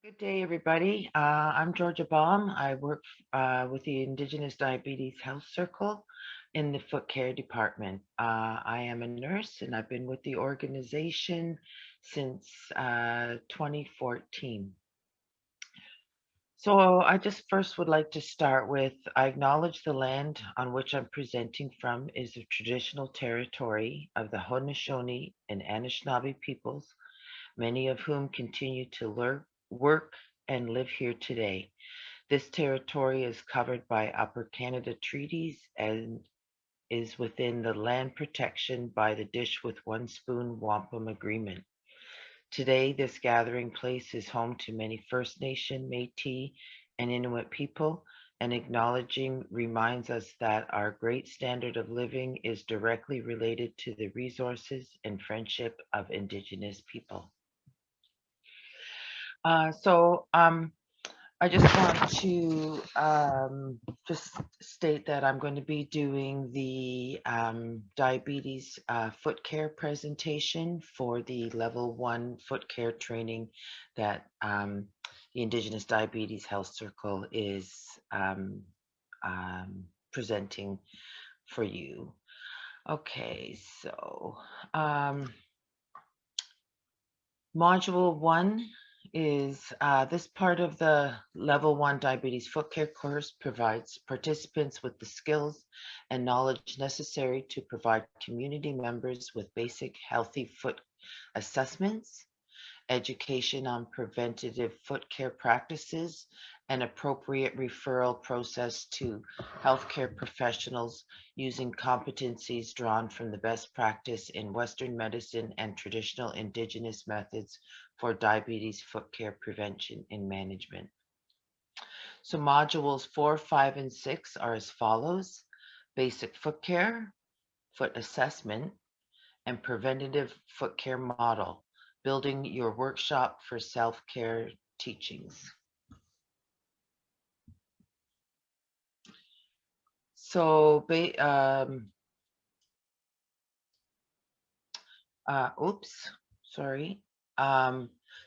Good day, everybody. I'm Georgia Baum. I work with the Indigenous Diabetes Health Circle in the foot care department. I am a nurse and I've been with the organization since 2014. So I just first would like to start with, I acknowledge the land on which I'm presenting from is the traditional territory of the Haudenosaunee and Anishinaabe peoples, many of whom continue to work and live here today. This territory is covered by Upper Canada treaties and is within the land protection by the Dish with One Spoon Wampum Agreement. Today, this gathering place is home to many First Nation, Métis, and Inuit people, and acknowledging reminds us that our great standard of living is directly related to the resources and friendship of Indigenous people. So I just want to just state that I'm going to be doing the diabetes foot care presentation for the level 1 foot care training that the Indigenous Diabetes Health Circle is presenting for you. Okay, so Module 1 is this part of the Level 1 Diabetes Foot Care course provides participants with the skills and knowledge necessary to provide community members with basic healthy foot assessments, education on preventative foot care practices, and appropriate referral process to healthcare professionals using competencies drawn from the best practice in Western medicine and traditional Indigenous methods for diabetes foot care prevention and management. So modules 4, 5, and 6 are as follows: basic foot care, foot assessment, and preventative foot care model, building your workshop for self-care teachings. So, sorry.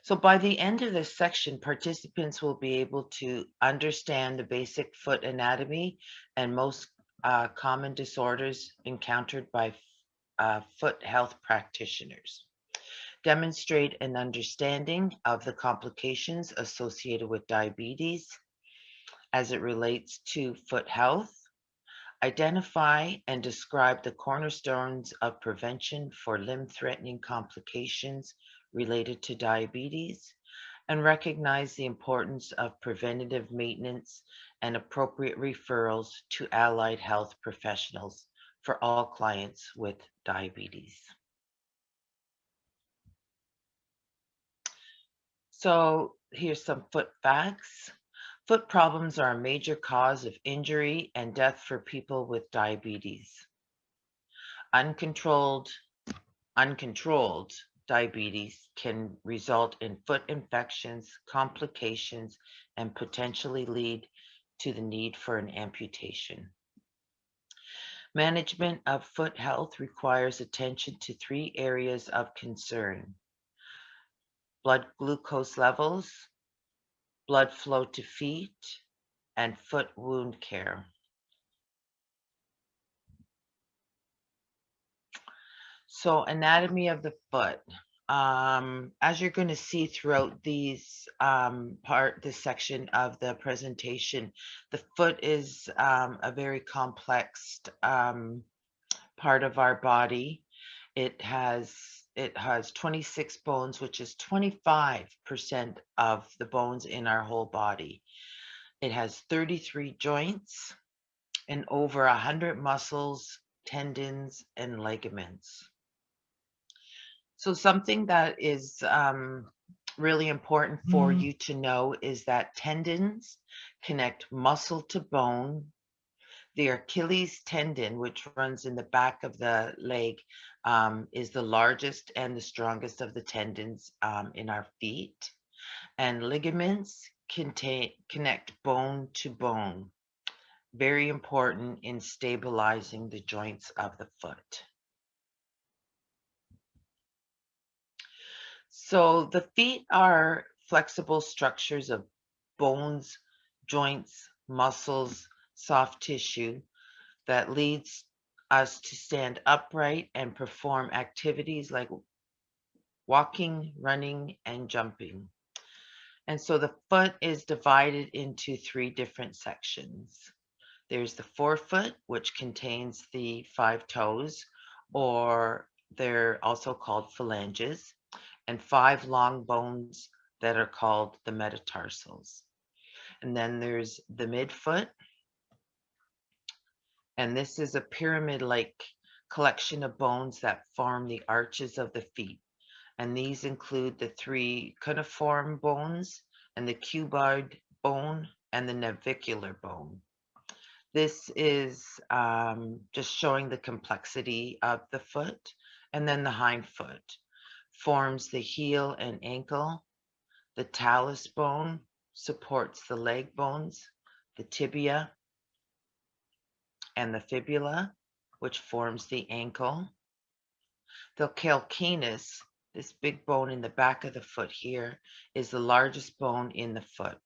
So by the end of this section, participants will be able to understand the basic foot anatomy and most common disorders encountered by foot health practitioners, demonstrate an understanding of the complications associated with diabetes as it relates to foot health, identify and describe the cornerstones of prevention for limb-threatening complications related to diabetes, and recognize the importance of preventative maintenance and appropriate referrals to allied health professionals for all clients with diabetes. So here's some foot facts. Foot problems are a major cause of injury and death for people with diabetes. Uncontrolled diabetes can result in foot infections, complications, and potentially lead to the need for an amputation. Management of foot health requires attention to 3 areas of concern: blood glucose levels, blood flow to feet, and foot wound care. So anatomy of the foot. As you're going to see throughout these this section of the presentation, the foot is a very complex part of our body. It has 26 bones, which is 25% of the bones in our whole body. It has 33 joints and over 100 muscles, tendons, and ligaments. So something that is really important for you to know is that tendons connect muscle to bone. The Achilles tendon, which runs in the back of the leg, is the largest and the strongest of the tendons in our feet. And ligaments connect bone to bone. Very important in stabilizing the joints of the foot. So the feet are flexible structures of bones, joints, muscles, soft tissue that leads us to stand upright and perform activities like walking, running, and jumping. And so the foot is divided into 3 different sections. There's the forefoot, which contains the 5 toes, or they're also called phalanges, and 5 long bones that are called the metatarsals. And then there's the midfoot, and this is a pyramid-like collection of bones that form the arches of the feet. And these include the 3 cuneiform bones and the cuboid bone and the navicular bone. This is just showing the complexity of the foot. And then the hind foot forms the heel and ankle. The talus bone supports the leg bones, the tibia and the fibula, which forms the ankle. The calcaneus, this big bone in the back of the foot here, is the largest bone in the foot.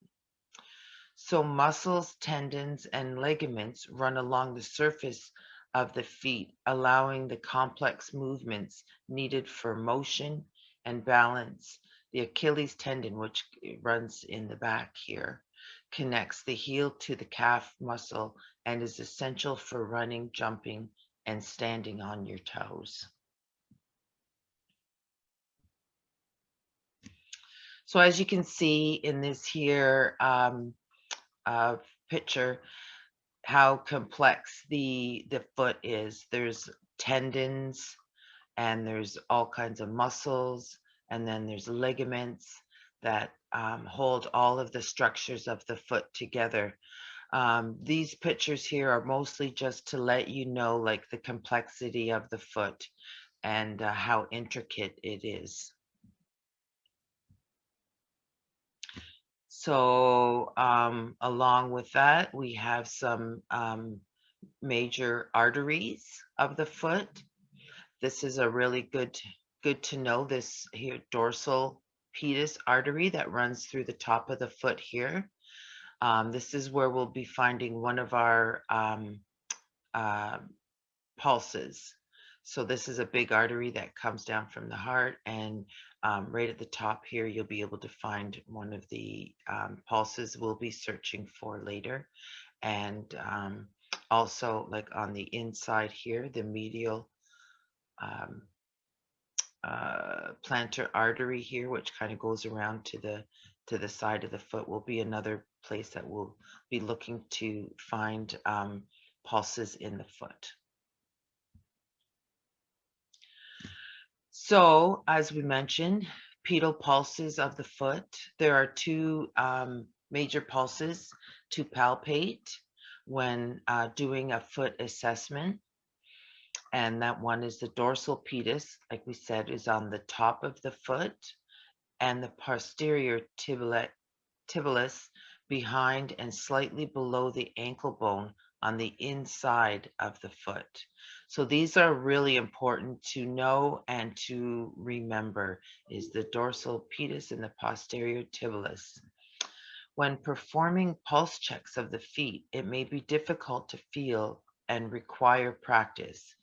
So muscles, tendons, and ligaments run along the surface of the feet, allowing the complex movements needed for motion and balance. The Achilles tendon, which runs in the back here, connects the heel to the calf muscle and is essential for running, jumping, and standing on your toes. So as you can see in this here picture, how complex the foot is. There's tendons and there's all kinds of muscles, and then there's ligaments that hold all of the structures of the foot together. These pictures here are mostly just to let you know like the complexity of the foot and how intricate it is. So along with that, we have some major arteries of the foot. This is a really good to know, this here dorsal pedis artery that runs through the top of the foot here. This is where we'll be finding one of our pulses. So this is a big artery that comes down from the heart, and right at the top here, you'll be able to find one of the pulses we'll be searching for later. And also like on the inside here, the medial plantar artery here, which kind of goes around to the side of the foot, will be another place that we'll be looking to find pulses in the foot. So, as we mentioned, pedal pulses of the foot. There are 2 major pulses to palpate when doing a foot assessment. And that one is the dorsal pedis, like we said, is on the top of the foot, and the posterior tibialis behind and slightly below the ankle bone on the inside of the foot. So these are really important to know and to remember, is the dorsal pedis and the posterior tibialis. When performing pulse checks of the feet, it may be difficult to feel and require practice.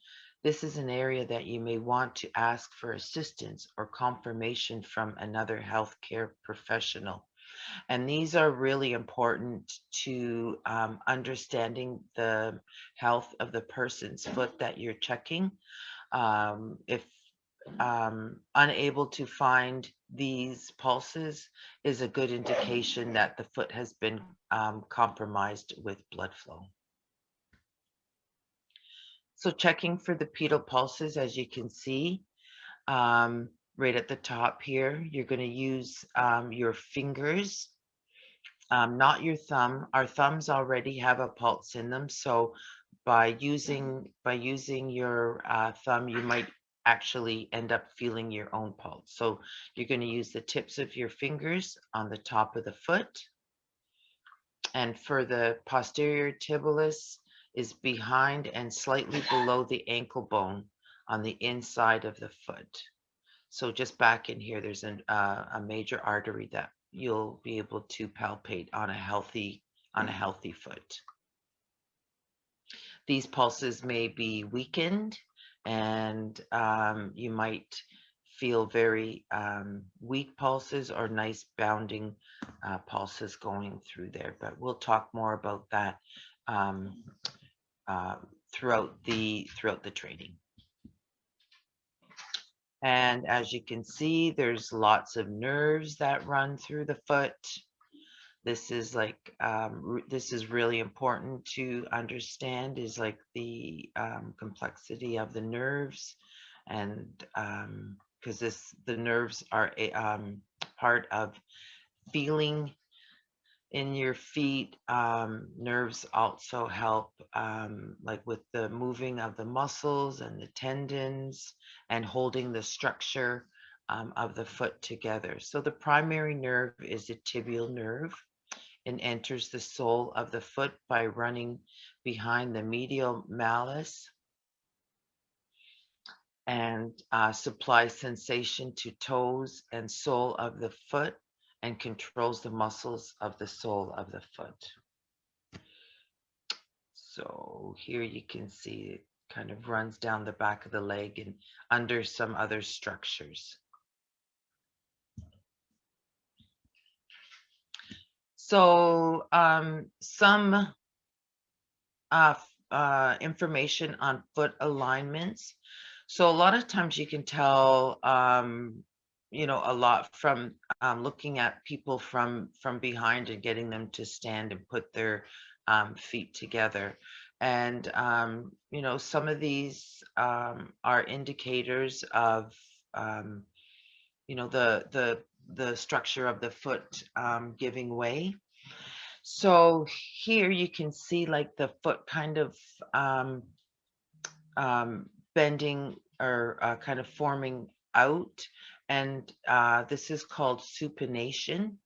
This is an area that you may want to ask for assistance or confirmation from another healthcare professional. And these are really important to understanding the health of the person's foot that you're checking. If unable to find these pulses is a good indication that the foot has been compromised with blood flow. So checking for the pedal pulses, as you can see, right at the top here, you're going to use your fingers, not your thumb. Our thumbs already have a pulse in them, so by using your thumb, you might actually end up feeling your own pulse. So you're going to use the tips of your fingers on the top of the foot, and for the posterior tibialis is behind and slightly below the ankle bone on the inside of the foot. So just back in here, there's a major artery that you'll be able to palpate on a healthy foot. These pulses may be weakened, and you might feel very weak pulses or nice bounding pulses going through there. But we'll talk more about that throughout the training. And as you can see, there's lots of nerves that run through the foot. This is like, this is really important to understand, is like the complexity of the nerves. And because the nerves are a part of feeling in your feet. Nerves also help like with the moving of the muscles and the tendons and holding the structure of the foot together. So the primary nerve is the tibial nerve and enters the sole of the foot by running behind the medial malleus and supplies sensation to toes and sole of the foot and controls the muscles of the sole of the foot. So here you can see it kind of runs down the back of the leg and under some other structures. So some information on foot alignments. So a lot of times you can tell, you know, a lot from looking at people from behind and getting them to stand and put their feet together. And, you know, some of these are indicators of, you know, the structure of the foot giving way. So here you can see like the foot kind of bending or kind of forming out. And this is called supination.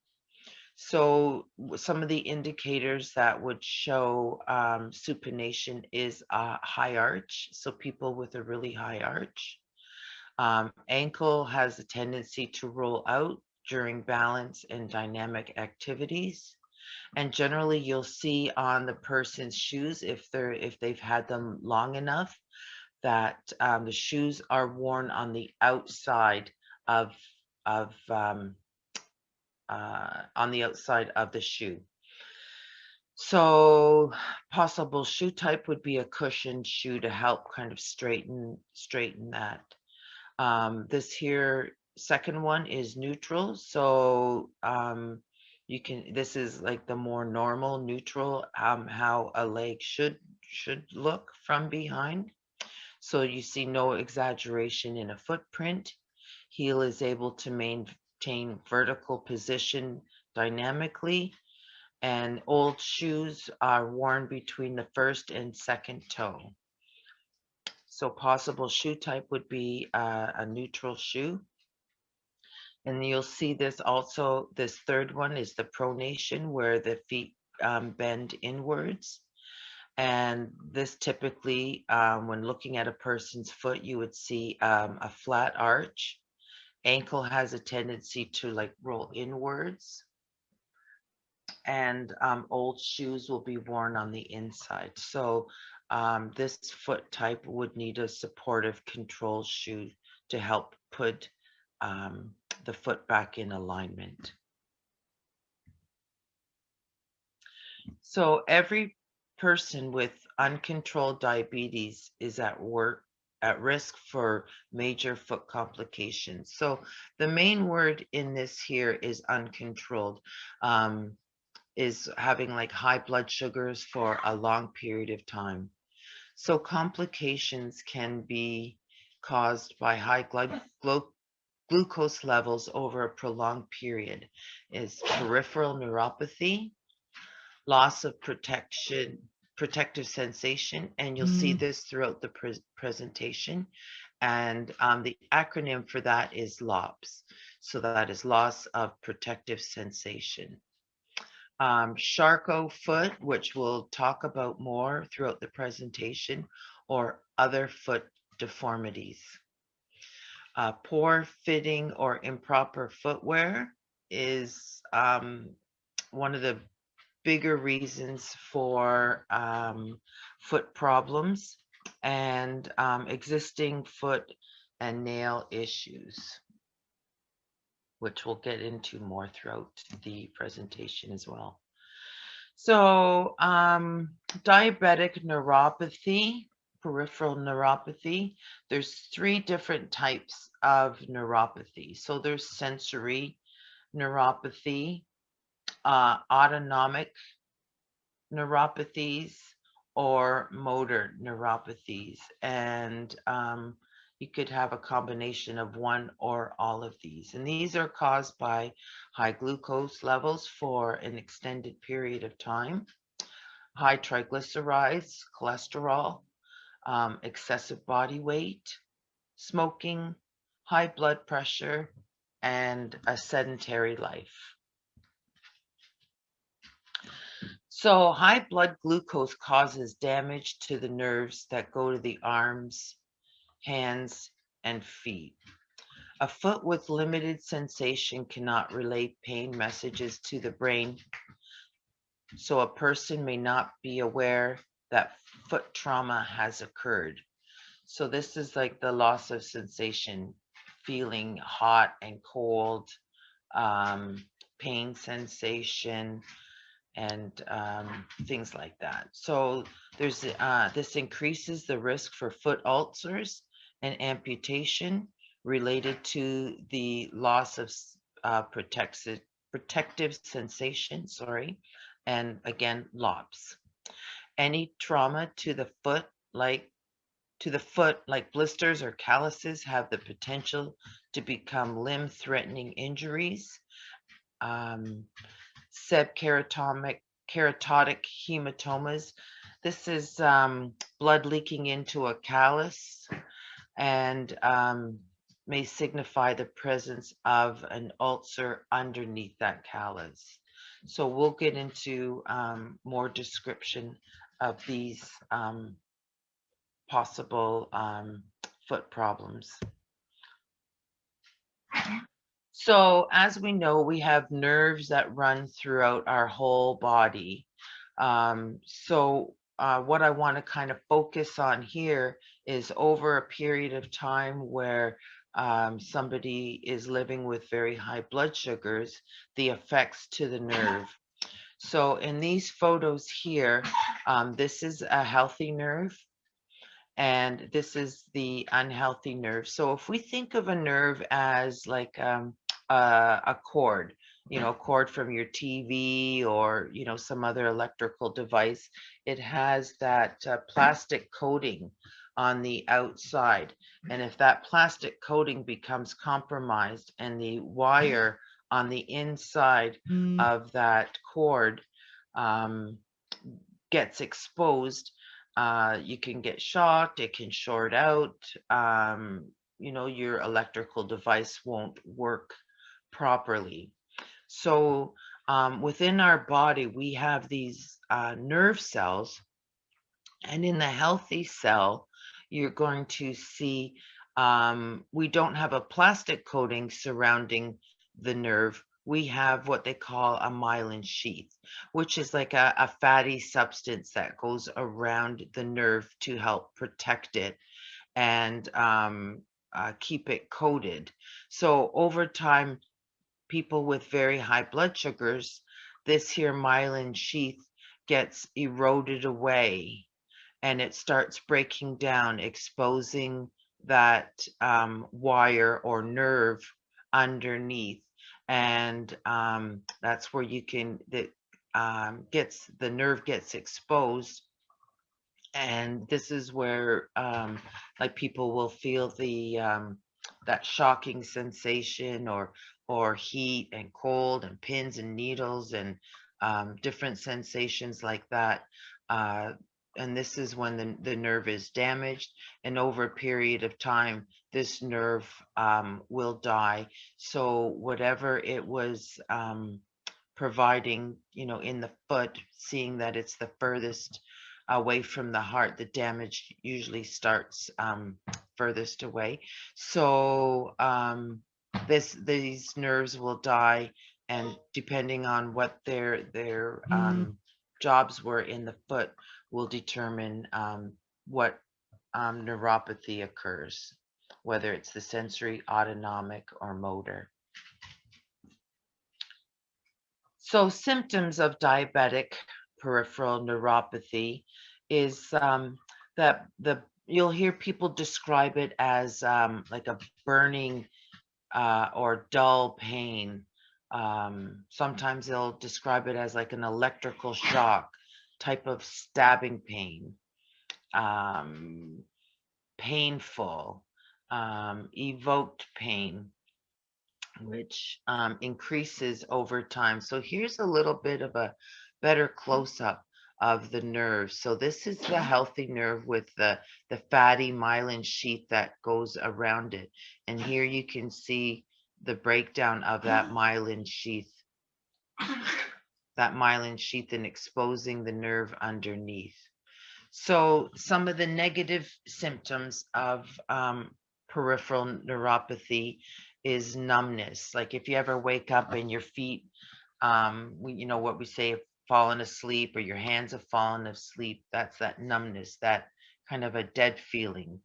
So some of the indicators that would show supination is a high arch. So people with a really high arch. Ankle has a tendency to roll out during balance and dynamic activities. And generally you'll see on the person's shoes, if they've had them long enough, that the shoes are worn on the outside of on the outside of the shoe. So possible shoe type would be a cushioned shoe to help kind of straighten that. This here second one is neutral. So you can, this is like the more normal neutral, how a leg should look from behind. So you see no exaggeration in a footprint. Heel is able to maintain vertical position dynamically, and old shoes are worn between the first and second toe. So possible shoe type would be a neutral shoe. And you'll see this also, this third one is the pronation, where the feet bend inwards. And this typically, when looking at a person's foot, you would see a flat arch. Ankle has a tendency to like roll inwards. And old shoes will be worn on the inside. So this foot type would need a supportive control shoe to help put the foot back in alignment. So every person with uncontrolled diabetes is at risk for major foot complications. So the main word in this here is uncontrolled. Is having like high blood sugars for a long period of time. So complications can be caused by high glucose levels over a prolonged period. Is peripheral neuropathy, loss of protective sensation, and you'll see this throughout the presentation. And the acronym for that is LOPS. So that is loss of protective sensation. Charcot foot, which we'll talk about more throughout the presentation, or other foot deformities. Poor fitting or improper footwear, is one of the bigger reasons for foot problems and existing foot and nail issues, which we'll get into more throughout the presentation as well. So diabetic neuropathy, peripheral neuropathy, there's 3 different types of neuropathy. So there's sensory neuropathy, autonomic neuropathies, or motor neuropathies. And you could have a combination of one or all of these. And these are caused by high glucose levels for an extended period of time, high triglycerides, cholesterol, excessive body weight, smoking, high blood pressure, and a sedentary life. So high blood glucose causes damage to the nerves that go to the arms, hands, and feet. A foot with limited sensation cannot relay pain messages to the brain, so a person may not be aware that foot trauma has occurred. So this is like the loss of sensation, feeling hot and cold, pain sensation, and things like that. So there's this increases the risk for foot ulcers and amputation related to the loss of protective sensation, and again, LOPS. Any trauma to the foot, like blisters or calluses, have the potential to become limb-threatening injuries. Subkeratotic hematomas. This is blood leaking into a callus and may signify the presence of an ulcer underneath that callus. So we'll get into more description of these possible foot problems. So as we know, we have nerves that run throughout our whole body. What I want to kind of focus on here is over a period of time where somebody is living with very high blood sugars, the effects to the nerve. So in these photos here, this is a healthy nerve, and this is the unhealthy nerve. So if we think of a nerve as like a cord, a cord from your TV or, some other electrical device, it has that plastic coating on the outside. And if that plastic coating becomes compromised and the wire on the inside of that cord gets exposed, you can get shocked, it can short out, your electrical device won't work properly. So within our body, we have these nerve cells, and in the healthy cell, you're going to see we don't have a plastic coating surrounding the nerve. We have what they call a myelin sheath, which is like a fatty substance that goes around the nerve to help protect it and keep it coated. So over time, people with very high blood sugars, this here myelin sheath gets eroded away and it starts breaking down, exposing that wire or nerve underneath. And that's where you can, the nerve gets exposed. And this is where like people will feel the that shocking sensation or heat and cold and pins and needles and different sensations like that. And this is when the nerve is damaged, and over a period of time, this nerve will die. So whatever it was providing, in the foot, seeing that it's the furthest away from the heart, the damage usually starts furthest away. So these nerves will die and depending on what their jobs were in the foot will determine what neuropathy occurs, whether it's the sensory, autonomic, or motor. So symptoms of diabetic peripheral neuropathy is that you'll hear people describe it as like a burning or dull pain. Sometimes they'll describe it as like an electrical shock type of stabbing pain, painful, evoked pain, which increases over time. So here's a little bit of a better close-up of the nerve. So this is the healthy nerve with the fatty myelin sheath that goes around it. And here you can see the breakdown of that myelin sheath and exposing the nerve underneath. So some of the negative symptoms of peripheral neuropathy is numbness. Like if you ever wake up and your feet, you know what we say, have fallen asleep, or your hands have fallen asleep, that's that numbness, that kind of a dead feeling.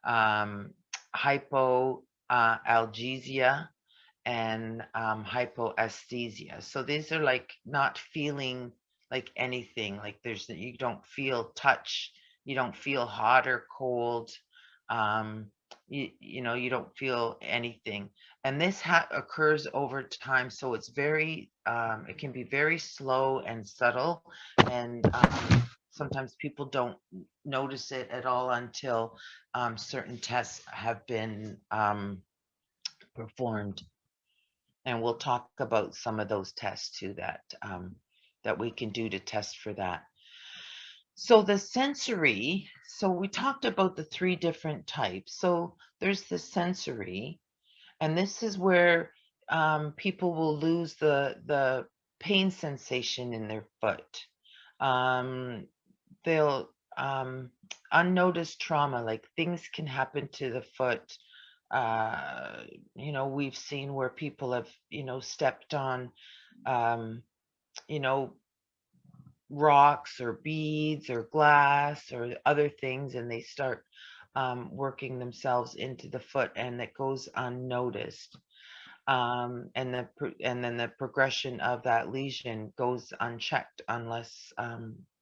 Hypoalgesia and hypoesthesia. So these are like not feeling like anything, like you don't feel touch, you don't feel hot or cold, you know, you don't feel anything. And this occurs over time, so it's very it can be very slow and subtle, and sometimes people don't notice it at all until certain tests have been performed. And we'll talk about some of those tests too that we can do to test for that. So the sensory, so we talked about the 3 different types. So there's the sensory, and this is where people will lose the pain sensation in their foot. They'll unnoticed trauma, like things can happen to the foot. You know, we've seen where people have, you know, stepped on, you know, rocks or beads or glass or other things, and they start working themselves into the foot, and it goes unnoticed. And then the progression of that lesion goes unchecked unless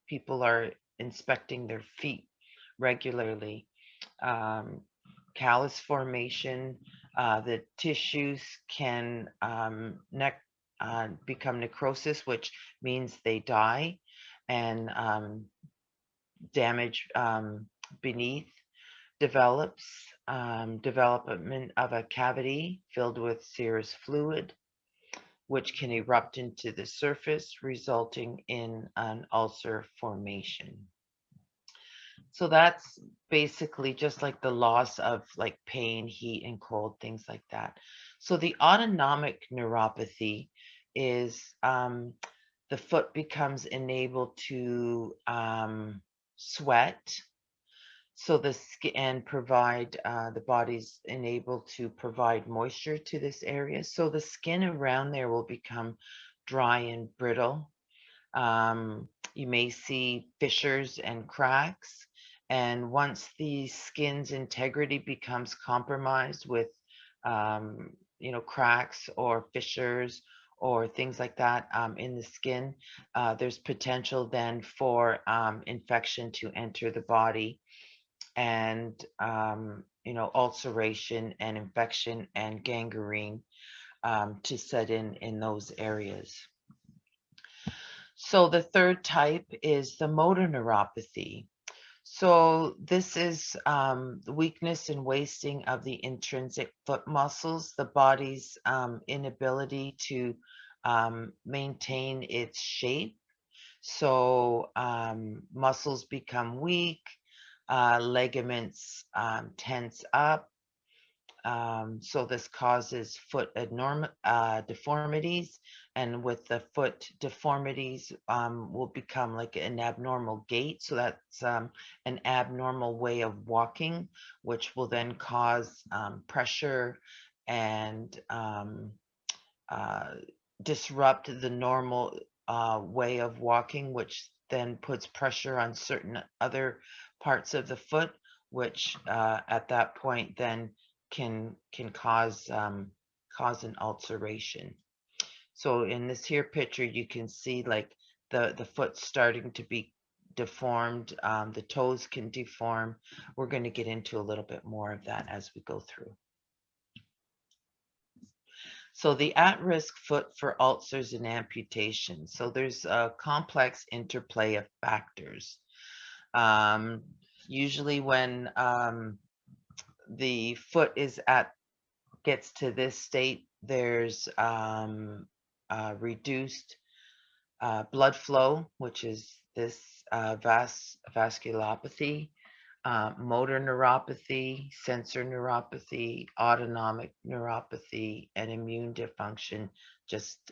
people are inspecting their feet regularly. Callus formation, the tissues can become necrosis, which means they die, and damage beneath develops, development of a cavity filled with serous fluid, which can erupt into the surface, resulting in an ulcer formation. So that's basically just like the loss of like pain, heat, and cold, things like that. So the autonomic neuropathy is the foot becomes enabled to sweat. So the skin and provide the body's enabled to provide moisture to this area. So the skin around there will become dry and brittle. You may see fissures and cracks. And once the skin's integrity becomes compromised with, you know, cracks or fissures or things like that in the skin, there's potential then for infection to enter the body, and you know, ulceration and infection and gangrene to set in those areas. So the third type is the motor neuropathy. So this is the weakness and wasting of the intrinsic foot muscles, the body's inability to maintain its shape. So muscles become weak, ligaments tense up. So this causes foot deformities, and with the foot deformities will become like an abnormal gait. So that's an abnormal way of walking, which will then cause pressure and disrupt the normal way of walking, which then puts pressure on certain other parts of the foot, which at that point then can cause an ulceration. So in this here picture, you can see like the foot starting to be deformed. The toes can deform. We're going to get into a little bit more of that as we go through. So the at-risk foot for ulcers and amputations. So there's a complex interplay of factors. Usually when the foot gets to this state, there's reduced blood flow, which is this vasculopathy, motor neuropathy, sensor neuropathy, autonomic neuropathy, and immune dysfunction, just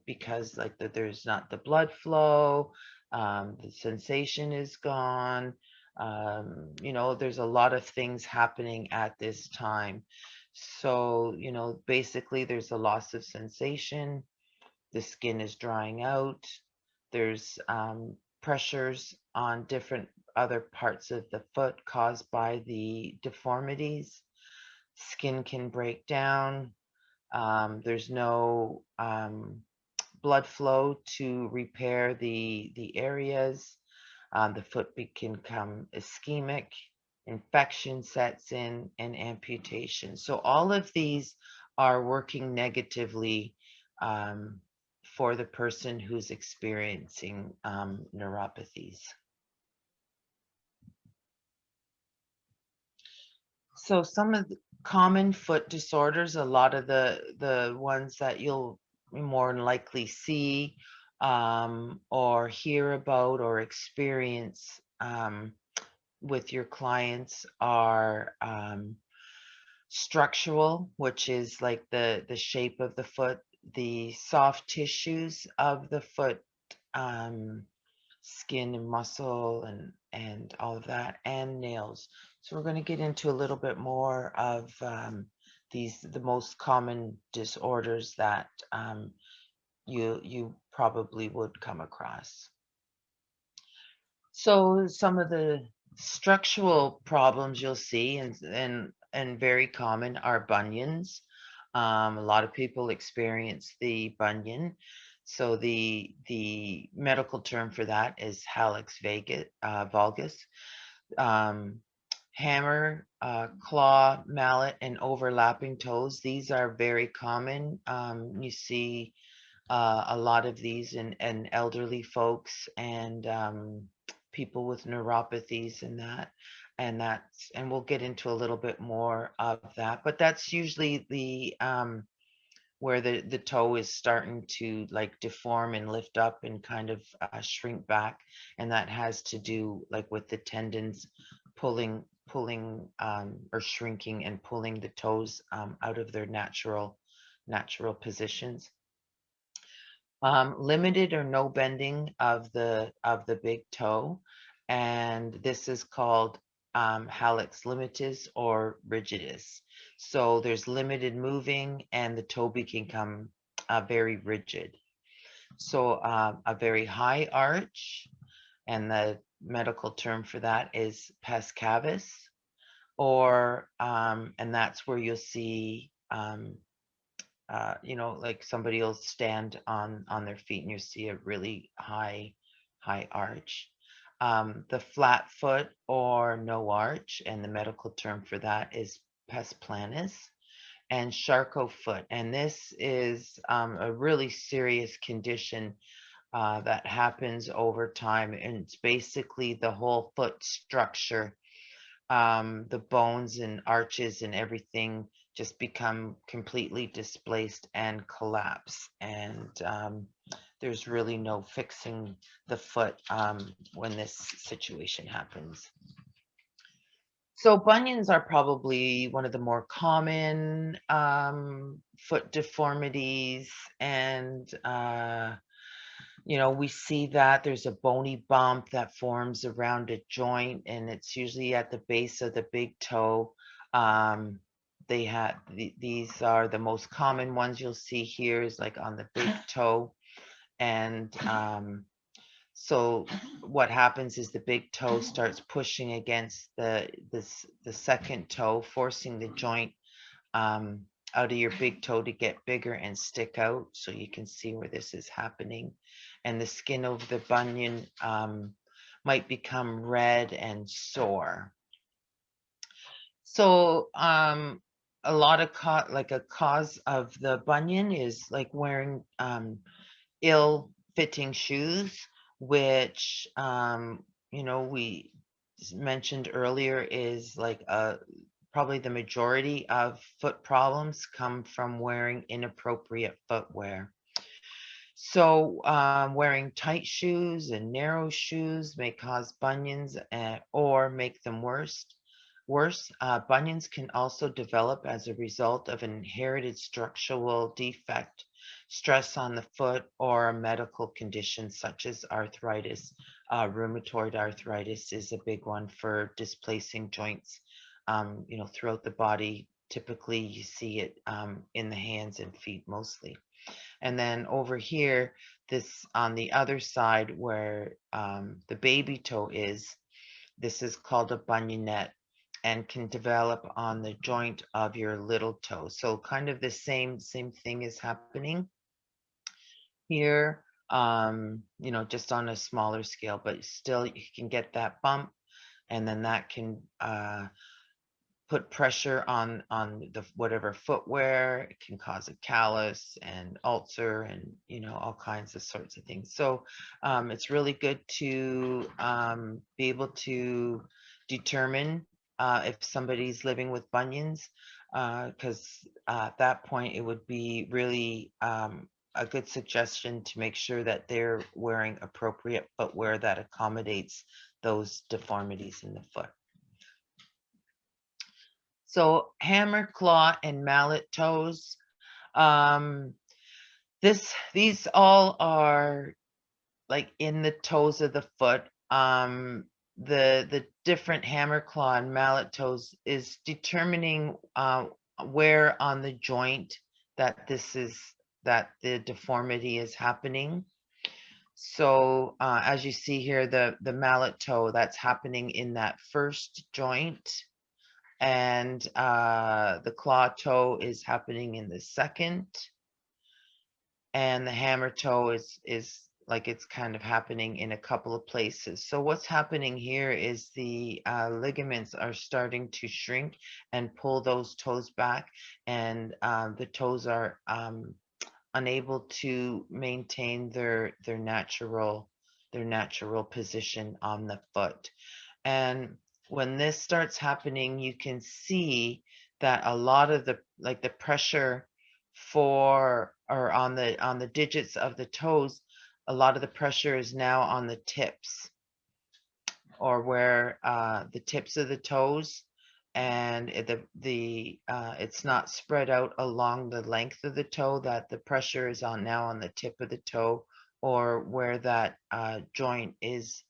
because like there's not the blood flow, the sensation is gone. There's a lot of things happening at this time. So, basically there's a loss of sensation, the skin is drying out, there's pressures on different other parts of the foot caused by the deformities. Skin can break down. There's no blood flow to repair the areas. The foot can become ischemic. Infection sets in, and amputation. So all of these are working negatively for the person who's experiencing neuropathies. So some of the common foot disorders, a lot of the ones that you'll more than likely see or hear about or experience with your clients are structural, which is like the shape of the foot, the soft tissues of the foot, skin and muscle and all of that, and nails. So we're going to get into a little bit more of the most common disorders that you probably would come across. So some of the structural problems you'll see and very common are bunions. A lot of people experience the bunion. So the medical term for that is Hallux valgus. Hammer, claw, mallet, and overlapping toes. These are very common. You see a lot of these in elderly folks and people with neuropathies and we'll get into a little bit more of that, but that's usually the where the toe is starting to like deform and lift up and kind of shrink back, and that has to do like with the tendons pulling or shrinking and pulling the toes out of their natural positions. Limited or no bending of the big toe, and this is called Hallux limitis or rigidus. So there's limited moving and the toe can become very rigid. So a very high arch, and the medical term for that is pes cavus, or and that's where you'll see like somebody will stand on their feet and you see a really high arch. The flat foot or no arch, and the medical term for that is pes planus, and Charcot foot. And this is a really serious condition that happens over time, and it's basically the whole foot structure, the bones and arches and everything just become completely displaced and collapse, and there's really no fixing the foot when this situation happens. So bunions are probably one of the more common foot deformities, and we see that there's a bony bump that forms around a joint, and it's usually at the base of the big toe. these are the most common ones you'll see here is like on the big toe. And so what happens is the big toe starts pushing against the second toe, forcing the joint out of your big toe to get bigger and stick out. So you can see where this is happening. And the skin over the bunion might become red and sore. So a lot of like a cause of the bunion is like wearing ill-fitting shoes, which we mentioned earlier is like probably the majority of foot problems come from wearing inappropriate footwear. So wearing tight shoes and narrow shoes may cause bunions or make them worse. Bunions can also develop as a result of an inherited structural defect, stress on the foot, or a medical condition such as arthritis. Rheumatoid arthritis is a big one for displacing joints, throughout the body. Typically, you see it in the hands and feet mostly. And then over here, this on the other side where the baby toe is, this is called a bunionette and can develop on the joint of your little toe. So kind of the same thing is happening here, just on a smaller scale, but still you can get that bump, and then that can put pressure on the whatever footwear. It can cause a callus and ulcer and all kinds of sorts of things. So it's really good to be able to determine if somebody's living with bunions, because at that point it would be really a good suggestion to make sure that they're wearing appropriate footwear that accommodates those deformities in the foot. So hammer, claw, and mallet toes. These all are like in the toes of the foot. The different hammer, claw, and mallet toes is determining where on the joint that the deformity is happening. So as you see here, the mallet toe, that's happening in that first joint, and the claw toe is happening in the second, and the hammer toe is like it's kind of happening in a couple of places. So what's happening here is the ligaments are starting to shrink and pull those toes back, and the toes are unable to maintain their natural position on the foot. And when this starts happening, you can see that a lot of the pressure on the digits of the toes, a lot of the pressure is now on the tips, or where the tips of the toes, and it's not spread out along the length of the toe, that the pressure is now on the tip of the toe, or where that joint is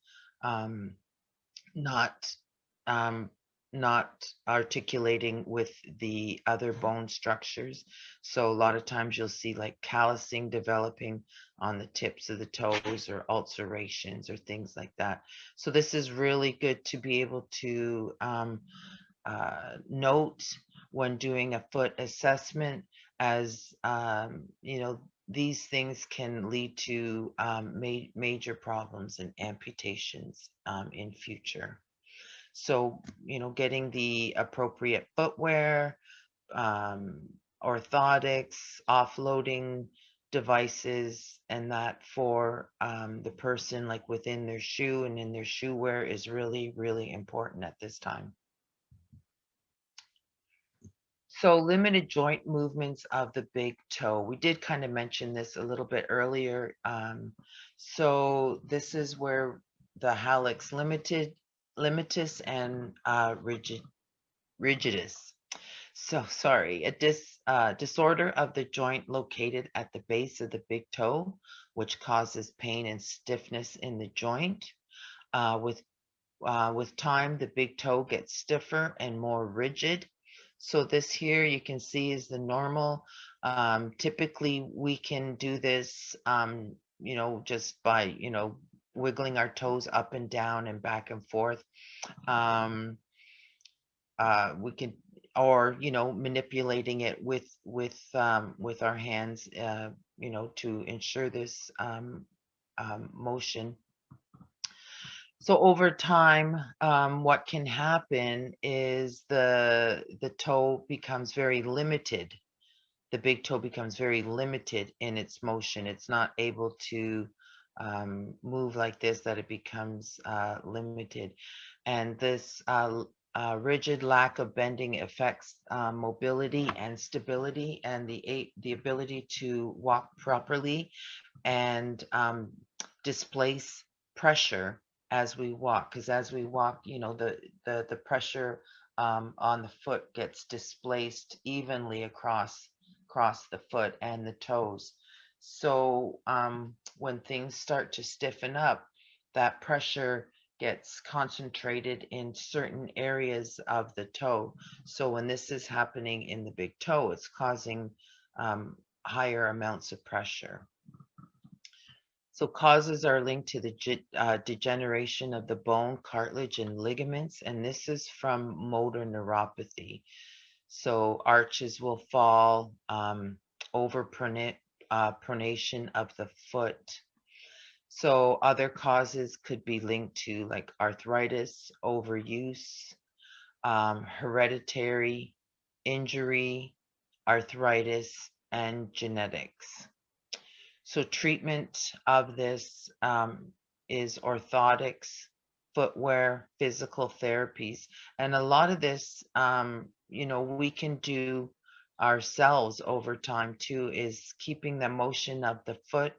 not articulating with the other bone structures. So a lot of times you'll see like callousing developing on the tips of the toes, or ulcerations or things like that. So this is really good to be able to note when doing a foot assessment, as these things can lead to major problems and amputations in future. So, getting the appropriate footwear, orthotics, offloading devices, and that for the person, like within their shoe and in their shoe wear, is really, really important at this time. So limited joint movements of the big toe. We did kind of mention this a little bit earlier. So this is where the Hallux Limitess and rigidus. So sorry, a disorder of the joint located at the base of the big toe, which causes pain and stiffness in the joint. With time, the big toe gets stiffer and more rigid. So this here you can see is the normal. Typically we can do this, just by, wiggling our toes up and down and back and forth. Um, we can, or, manipulating it with our hands, to ensure this motion. So over time, what can happen is the toe becomes very limited. The big toe becomes very limited in its motion. It's not able to move like this, that it becomes limited. And this rigid lack of bending affects mobility and stability and the ability to walk properly and displace pressure as we walk, because as we walk, the pressure on the foot gets displaced evenly across the foot and the toes. So when things start to stiffen up, that pressure gets concentrated in certain areas of the toe. So when this is happening in the big toe, it's causing higher amounts of pressure. So causes are linked to the degeneration of the bone, cartilage, and ligaments, and this is from motor neuropathy. So arches will fall, over pronation of the foot. So other causes could be linked to like arthritis, overuse, hereditary injury, arthritis, and genetics. So treatment of this is orthotics, footwear, physical therapies. And a lot of this, we can do ourselves over time too, is keeping the motion of the foot,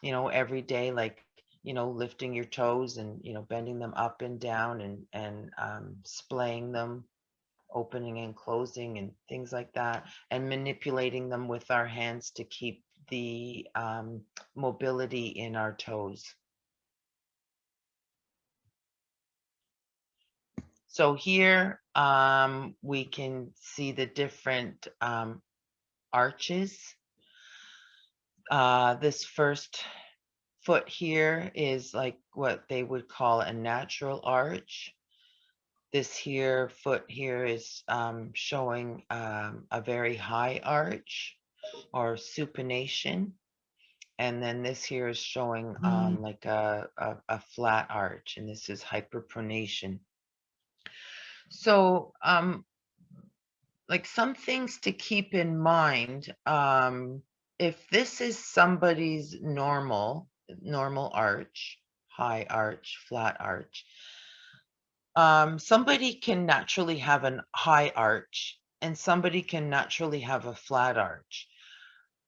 every day, like, lifting your toes and, bending them up and down and splaying them, opening and closing and things like that, and manipulating them with our hands to keep the mobility in our toes. So here we can see the different arches. This first foot here is like what they would call a natural arch. This here foot here is showing a very high arch or supination. And then this here is showing like a flat arch, and this is hyperpronation. So like some things to keep in mind, if this is somebody's normal arch, high arch, flat arch, somebody can naturally have an high arch and somebody can naturally have a flat arch.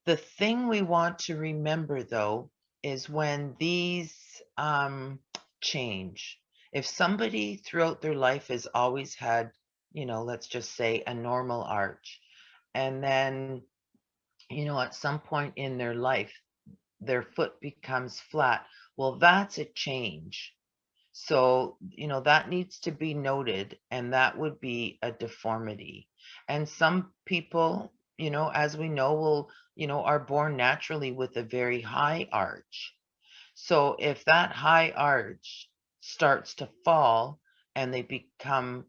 The thing we want to remember, though, is when these change. If somebody throughout their life has always had, let's just say a normal arch, and then, at some point in their life, their foot becomes flat, well, that's a change. So, that needs to be noted, and that would be a deformity. And some people, as we know, are born naturally with a very high arch. So if that high arch starts to fall and they become,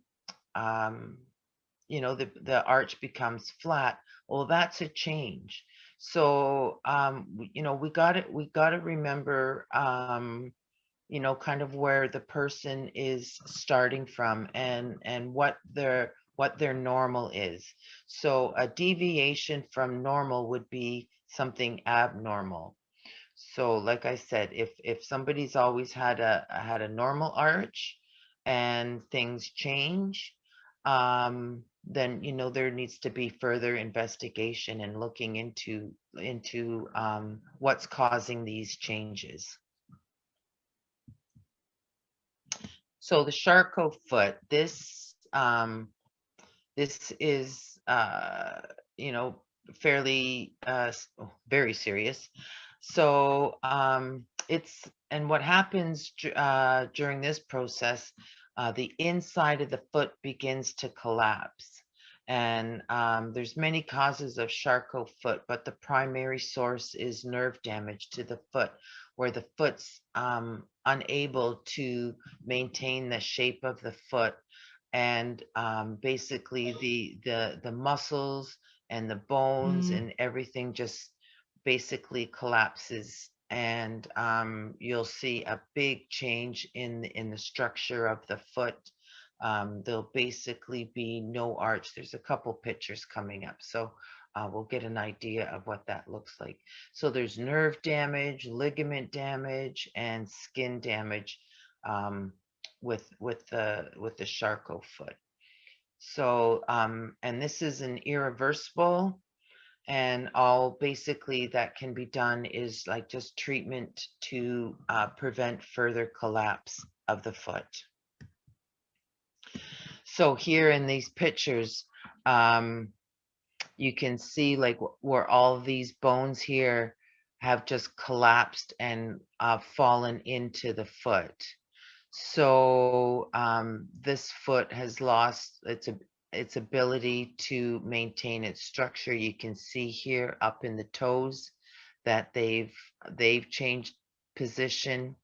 the arch becomes flat, well, that's a change. So, we got to remember, kind of where the person is starting from and what their normal is. So a deviation from normal would be something abnormal. So like I said, if somebody's always had a normal arch and things change, then there needs to be further investigation and looking into what's causing these changes. So the Charcot foot, this is fairly very serious. So and what happens during this process, the inside of the foot begins to collapse, And there's many causes of Charcot foot, but the primary source is nerve damage to the foot, where the foot's unable to maintain the shape of the foot, and basically the muscles and the bones and everything just basically collapses, and you'll see a big change in the structure of the foot. There'll basically be no arch. There's a couple pictures coming up, so we'll get an idea of what that looks like. So there's nerve damage, ligament damage, and skin damage with the Charcot foot. So and this is an irreversible, and all basically that can be done is like just treatment to prevent further collapse of the foot. So here in these pictures, you can see like where all of these bones here have just collapsed and fallen into the foot. So this foot has lost its ability to maintain its structure. You can see here up in the toes that they've changed position.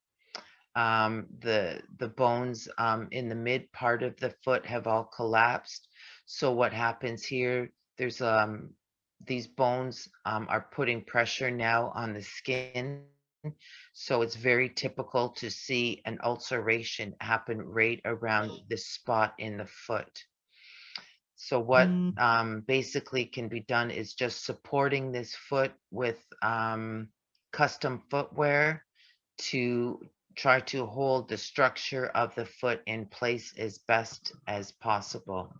The bones in the mid part of the foot have all collapsed. So what happens here, there's these bones are putting pressure now on the skin. So it's very typical to see an ulceration happen right around this spot in the foot. So what basically can be done is just supporting this foot with custom footwear to try to hold the structure of the foot in place as best as possible.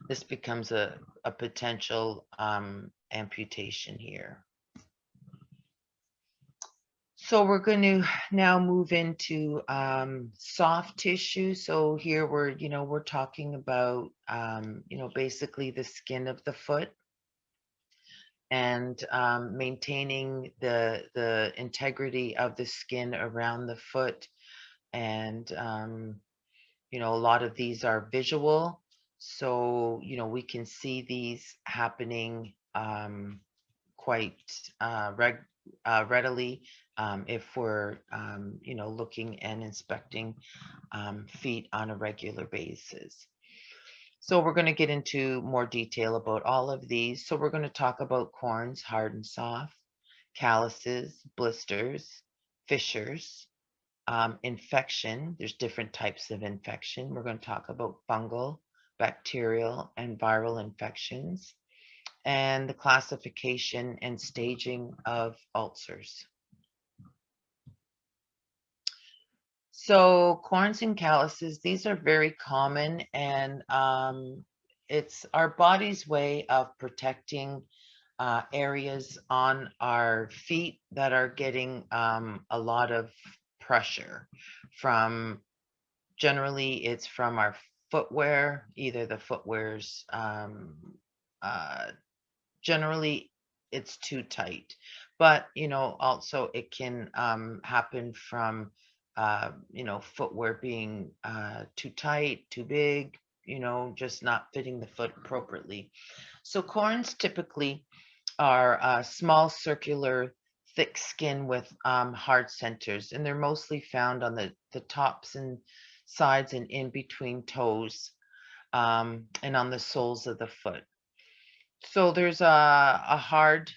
This becomes a potential amputation here. So we're going to now move into soft tissue. So here we're talking about, basically the skin of the foot, and maintaining the integrity of the skin around the foot. And, a lot of these are visual. So, we can see these happening quite readily if we're, looking and inspecting feet on a regular basis. So we're going to get into more detail about all of these. So we're going to talk about corns, hard and soft, calluses, blisters, fissures, infection. There's different types of infection. We're going to talk about fungal, bacterial, and viral infections, and the classification and staging of ulcers. So corns and calluses, these are very common, and it's our body's way of protecting areas on our feet that are getting a lot of pressure from, generally it's from our footwear, either the footwear's generally it's too tight, but also it can happen from footwear being too tight, too big, just not fitting the foot appropriately. So corns typically are small, circular, thick skin with hard centers, and they're mostly found on the tops and sides and in between toes, and on the soles of the foot. So there's a hard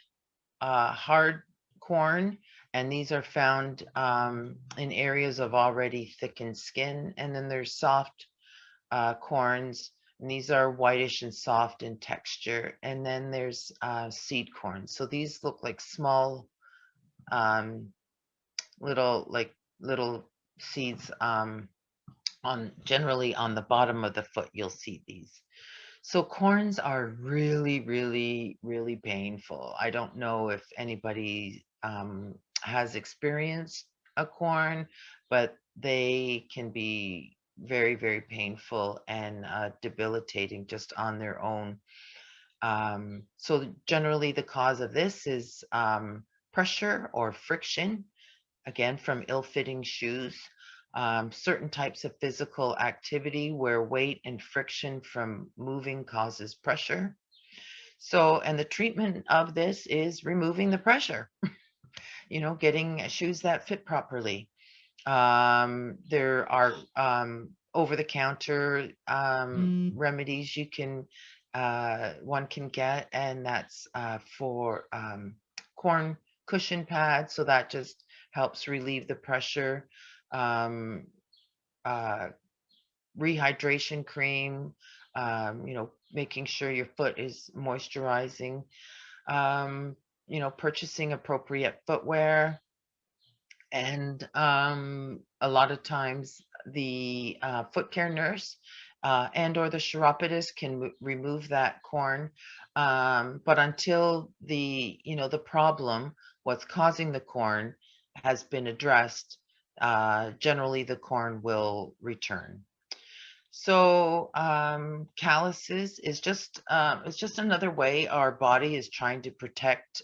corn, and these are found in areas of already thickened skin. And then there's soft corns, and these are whitish and soft in texture. And then there's seed corns. So these look like small, little seeds generally on the bottom of the foot. You'll see these. So corns are really, really, really painful. I don't know if anybody has experienced a corn, but they can be very, very painful and debilitating just on their own. So generally the cause of this is pressure or friction, again, from ill-fitting shoes, certain types of physical activity where weight and friction from moving causes pressure. So, and the treatment of this is removing the pressure, getting shoes that fit properly. There are over-the-counter remedies one can get, and that's for corn cushion pads. So that just helps relieve the pressure. Um, Rehydration cream, making sure your foot is moisturizing, purchasing appropriate footwear. And a lot of times the foot care nurse and or the chiropodist can remove that corn. But until the problem, what's causing the corn, has been addressed, generally the corn will return. So calluses is just it's just another way our body is trying to protect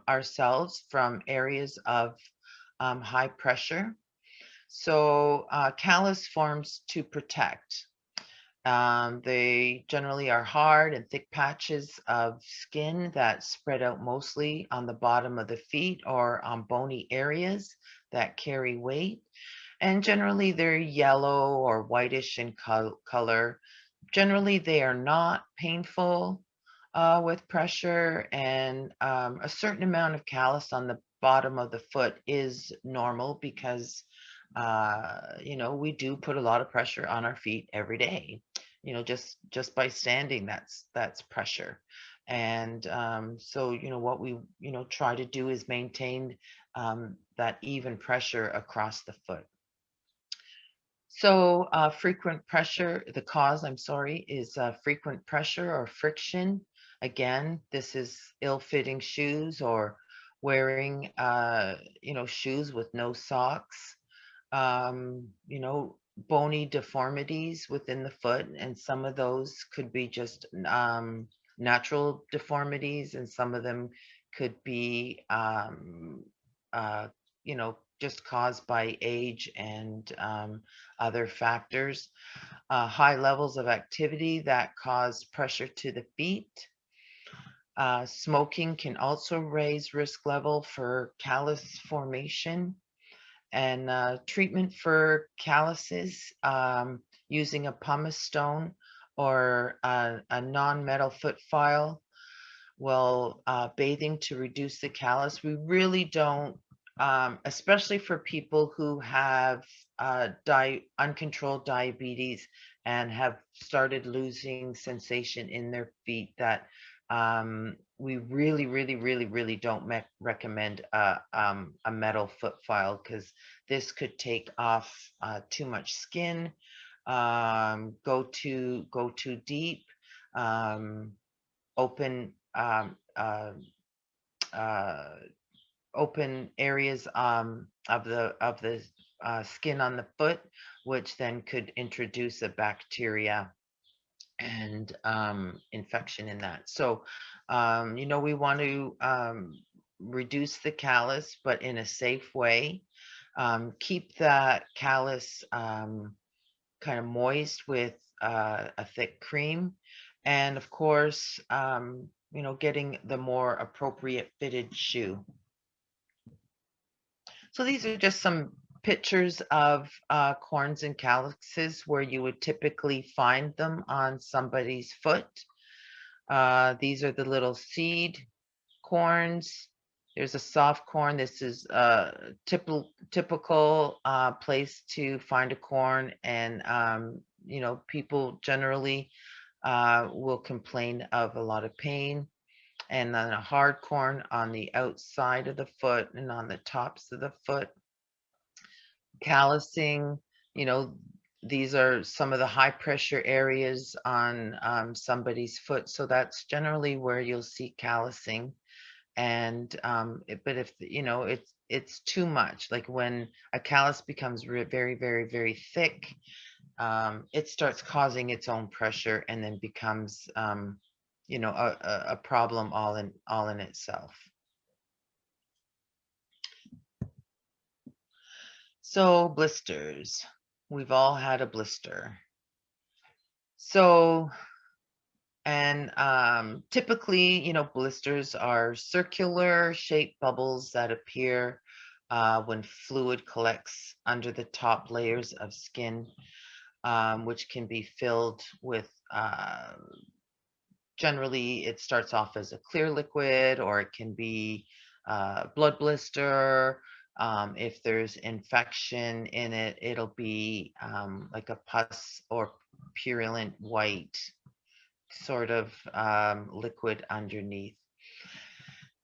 ourselves from areas of high pressure. So callus forms to protect. They generally are hard and thick patches of skin that spread out mostly on the bottom of the feet or on bony areas that carry weight. And generally they're yellow or whitish in color. Generally they are not painful with pressure, and a certain amount of callus on the bottom of the foot is normal because we do put a lot of pressure on our feet every day. Just by standing, that's pressure. And so what we try to do is maintain that even pressure across the foot. So frequent pressure, the cause, I'm sorry, is frequent pressure or friction. Again, this is ill-fitting shoes or wearing, shoes with no socks, bony deformities within the foot. And some of those could be just natural deformities, and some of them could be, just caused by age and other factors. High levels of activity that cause pressure to the feet. Smoking can also raise risk level for callus formation. And treatment for calluses, using a pumice stone or a non-metal foot file. Well, bathing to reduce the callus. We really don't, especially for people who have uncontrolled diabetes and have started losing sensation in their feet, that we really, really, really, really don't recommend a metal foot file, because this could take off too much skin, go too deep, open open areas of the skin on the foot, which then could introduce a bacteria and infection in that. So, we want to reduce the callus, but in a safe way. Keep that callus kind of moist with a thick cream. And of course, getting the more appropriate fitted shoe. So these are just some pictures of corns and calluses where you would typically find them on somebody's foot. These are the little seed corns. There's a soft corn. This is a typical place to find a corn, and people generally will complain of a lot of pain. And then a hard corn on the outside of the foot and on the tops of the foot. Callusing, these are some of the high pressure areas on somebody's foot. So that's generally where you'll see callusing. And but if it's too much, like when a callus becomes very, very, very thick, it starts causing its own pressure and then becomes a problem all in itself. So blisters. We've all had a blister. So, and typically, blisters are circular shaped bubbles that appear when fluid collects under the top layers of skin, which can be filled with generally it starts off as a clear liquid, or it can be blood blister. If there's infection in it, it'll be like a pus or purulent white sort of liquid underneath.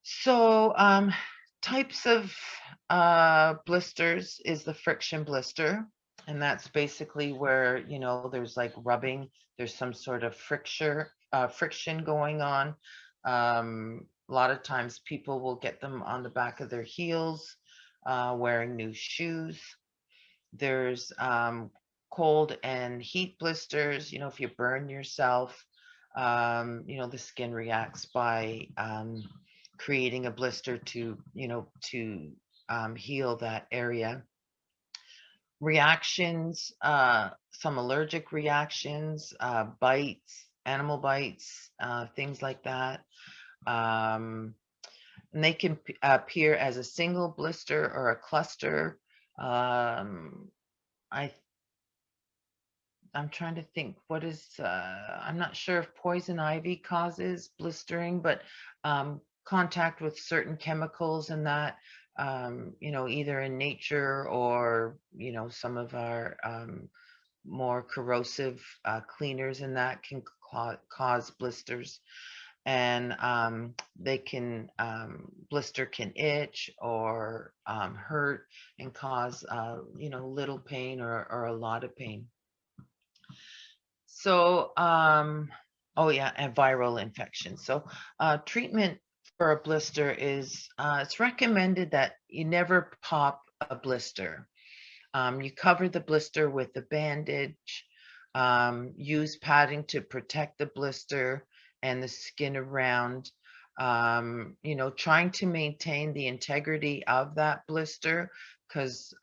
So types of blisters is the friction blister. And that's basically where, there's like rubbing, there's some sort of friction going on. A lot of times people will get them on the back of their heels, wearing new shoes. There's cold and heat blisters. If you burn yourself, the skin reacts by creating a blister to heal that area. Reactions, some allergic reactions, bites, animal bites, things like that. And they can appear as a single blister or a cluster. I'm trying to think what is, I'm not sure if poison ivy causes blistering, but contact with certain chemicals and that, either in nature or, some of our more corrosive cleaners and that can cause blisters. And they can, blister can itch or hurt and cause, little pain or a lot of pain. So, oh yeah, and viral infection. So, treatment for a blister is, it's recommended that you never pop a blister. You cover the blister with a bandage, use padding to protect the blister and the skin around, trying to maintain the integrity of that blister, because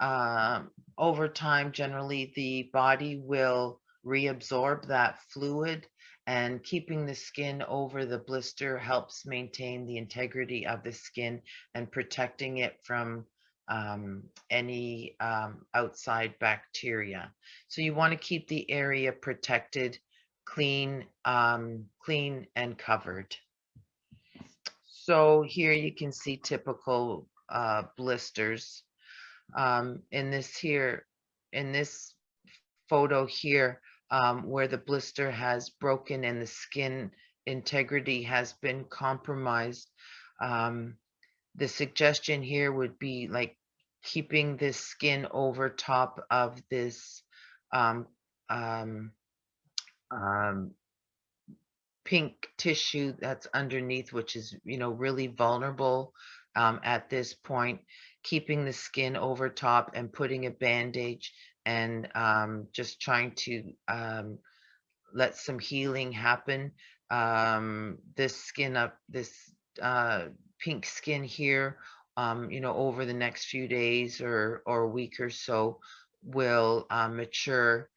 over time, generally the body will reabsorb that fluid, and keeping the skin over the blister helps maintain the integrity of the skin and protecting it from any outside bacteria. So you want to keep the area protected, clean, clean and covered. So here you can see typical blisters. In this photo here, where the blister has broken and the skin integrity has been compromised. The suggestion here would be like keeping this skin over top of this um, um, um, pink tissue that's underneath, which is, really vulnerable at this point, keeping the skin over top and putting a bandage and just trying to let some healing happen. This pink skin here, over the next few days or a week or so will mature.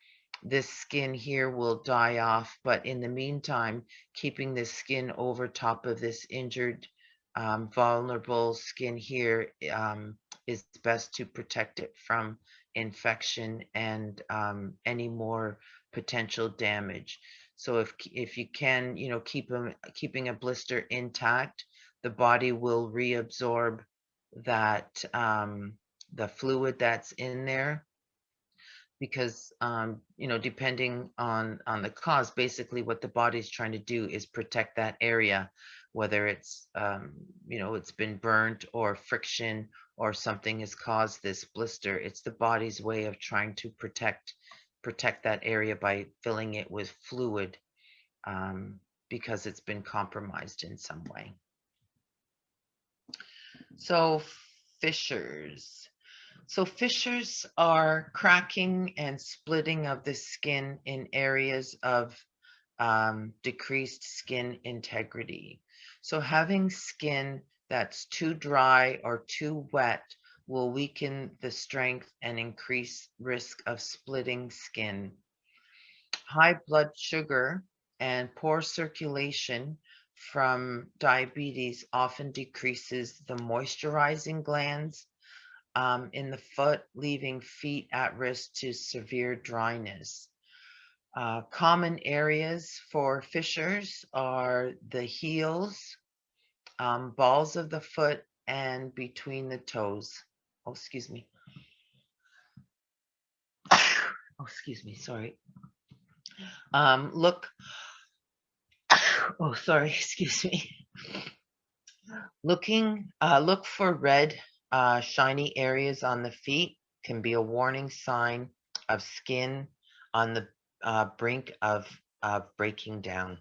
This skin here will die off, but in the meantime, keeping the skin over top of this injured, vulnerable skin here is best to protect it from infection and any more potential damage. So if you can, keeping a blister intact, the body will reabsorb that the fluid that's in there, because depending on the cause, basically what the body's trying to do is protect that area, whether it's it's been burnt or friction or something has caused this blister. It's the body's way of trying to protect that area by filling it with fluid, because it's been compromised in some way. So fissures. So fissures are cracking and splitting of the skin in areas of decreased skin integrity. So having skin that's too dry or too wet will weaken the strength and increase risk of splitting skin. High blood sugar and poor circulation from diabetes often decreases the moisturizing glands in the foot, leaving feet at risk to severe dryness. Common areas for fissures are the heels, balls of the foot, and between the toes. Oh, excuse me. Oh, excuse me. Sorry. Look. Oh, sorry. Excuse me. Look for red, shiny areas on the feet can be a warning sign of skin on the brink of breaking down.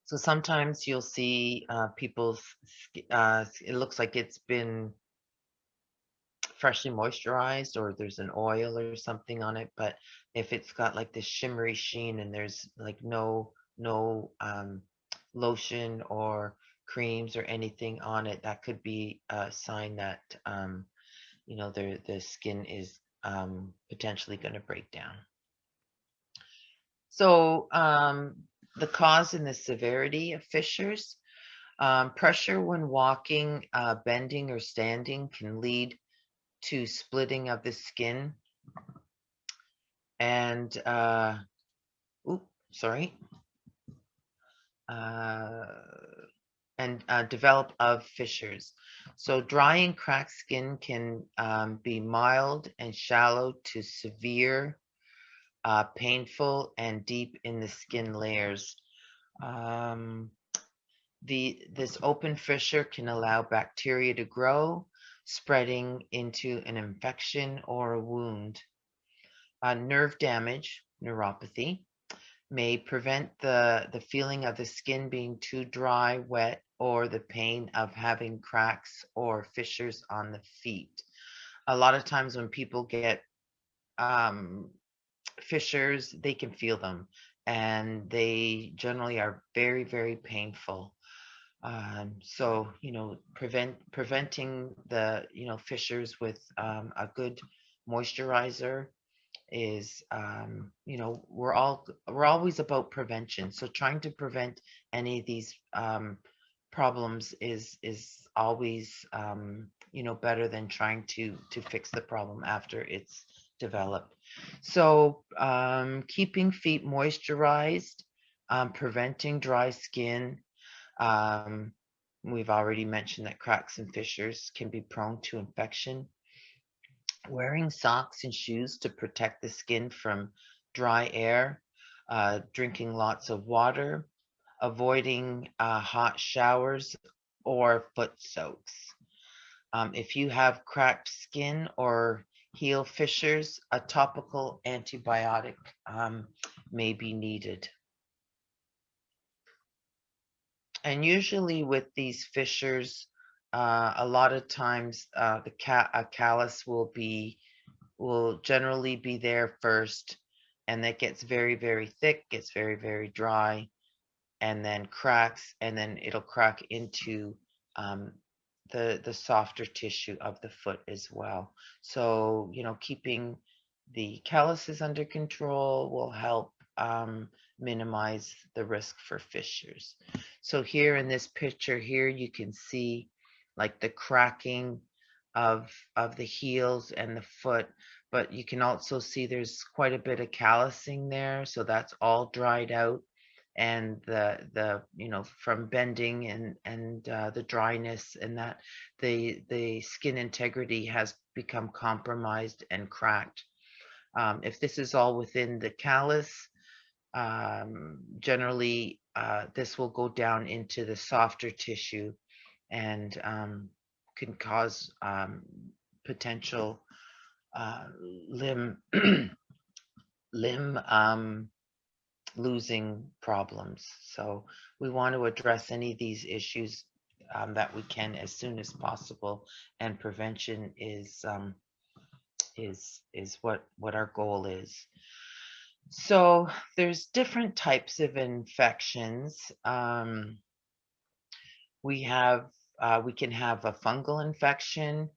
So sometimes you'll see it looks like it's been freshly moisturized or there's an oil or something on it, but if it's got like this shimmery sheen and there's like no lotion or creams or anything on it, that could be a sign that the skin is potentially going to break down. So the cause and the severity of fissures. Pressure when walking, bending, or standing can lead to splitting of the skin and develop of fissures. So dry and cracked skin can be mild and shallow to severe, painful, and deep in the skin layers. This open fissure can allow bacteria to grow, spreading into an infection or a wound. Nerve damage, neuropathy, may prevent the feeling of the skin being too dry, wet, or the pain of having cracks or fissures on the feet. A lot of times when people get fissures, they can feel them, and they generally are very, very painful. So, preventing the, fissures with a good moisturizer is, we're always about prevention. So trying to prevent any of these problems is always, better than trying to fix the problem after it's developed. So keeping feet moisturized, preventing dry skin, we've already mentioned that cracks and fissures can be prone to infection. Wearing socks and shoes to protect the skin from dry air, drinking lots of water, avoiding hot showers or foot soaks. If you have cracked skin or heel fissures, a topical antibiotic may be needed. And usually with these fissures, a lot of times a callus will generally be there first, and that gets very, very thick, gets very, very dry, and then cracks, and then it'll crack into the softer tissue of the foot as well. So, keeping the calluses under control will help minimize the risk for fissures. So here in this picture here, you can see like the cracking of the heels and the foot, but you can also see there's quite a bit of callousing there. So that's all dried out, and the from bending and the dryness, and that the skin integrity has become compromised and cracked. If this is all within the callus, generally this will go down into the softer tissue and can cause potential limb losing problems. So we want to address any of these issues that we can as soon as possible, and prevention is what our goal is. So there's different types of infections. We can have a fungal infection.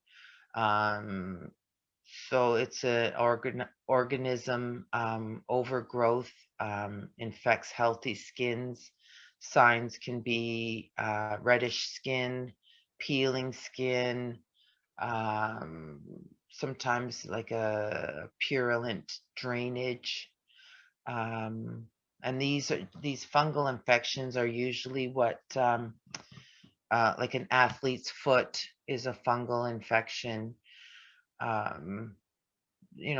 Um, so it's an organism overgrowth, infects healthy skins. Signs can be reddish skin, peeling skin, um, sometimes like a purulent drainage. Um, and these fungal infections are usually what like an athlete's foot is a fungal infection. Um,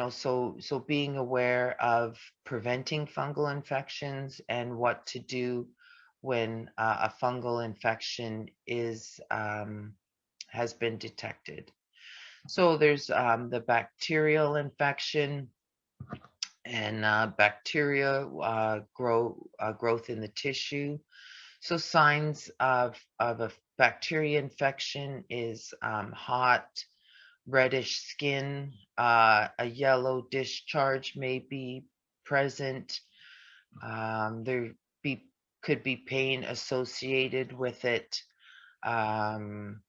so being aware of preventing fungal infections and what to do when a fungal infection is has been detected. So there's the bacterial infection, and bacteria growth in the tissue. So signs of a bacteria infection is hot, reddish skin, a yellow discharge may be present. There be could be pain associated with it. Um,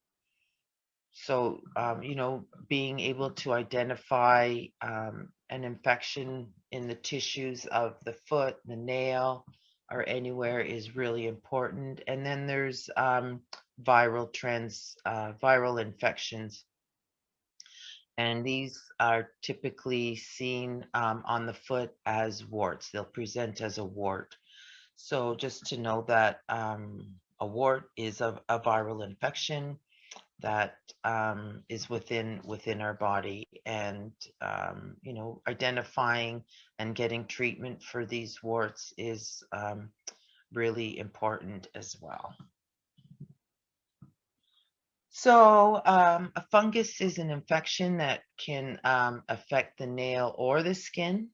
being able to identify an infection in the tissues of the foot, the nail, or anywhere is really important. And then there's viral infections, and these are typically seen on the foot as warts. They'll present as a wart. So just to know that a wart is a viral infection that is within our body, and identifying and getting treatment for these warts is really important as well. So a fungus is an infection that can affect the nail or the skin.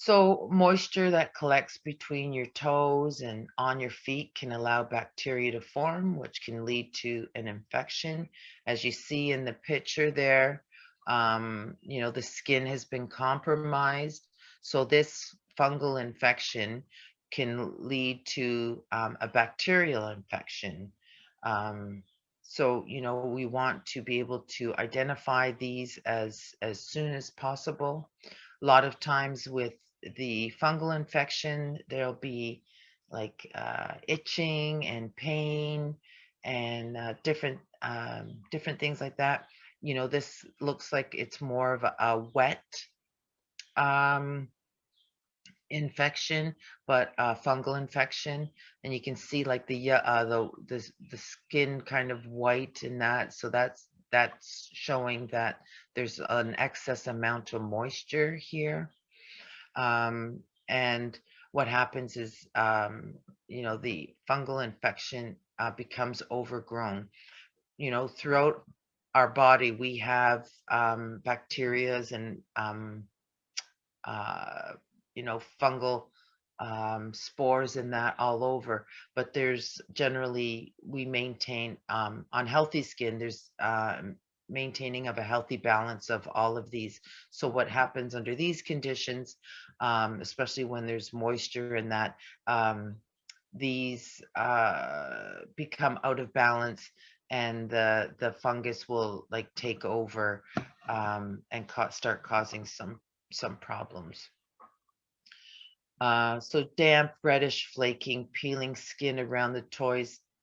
So moisture that collects between your toes and on your feet can allow bacteria to form, which can lead to an infection. As you see in the picture there, the skin has been compromised. So this fungal infection can lead to a bacterial infection. We want to be able to identify these as soon as possible. A lot of times with the fungal infection, there'll be like itching and pain and different things like that. This looks like it's more of a wet um, infection, but fungal infection, and you can see like the skin kind of white in that. So that's showing that there's an excess amount of moisture here. And what happens is, the fungal infection becomes overgrown. Throughout our body, we have bacterias and fungal spores and that all over. But there's generally, we maintain on healthy skin, there's maintaining of a healthy balance of all of these. So what happens under these conditions, especially when there's moisture in that, these become out of balance, and the fungus will like take over and start causing some problems. So damp, reddish, flaking, peeling skin around the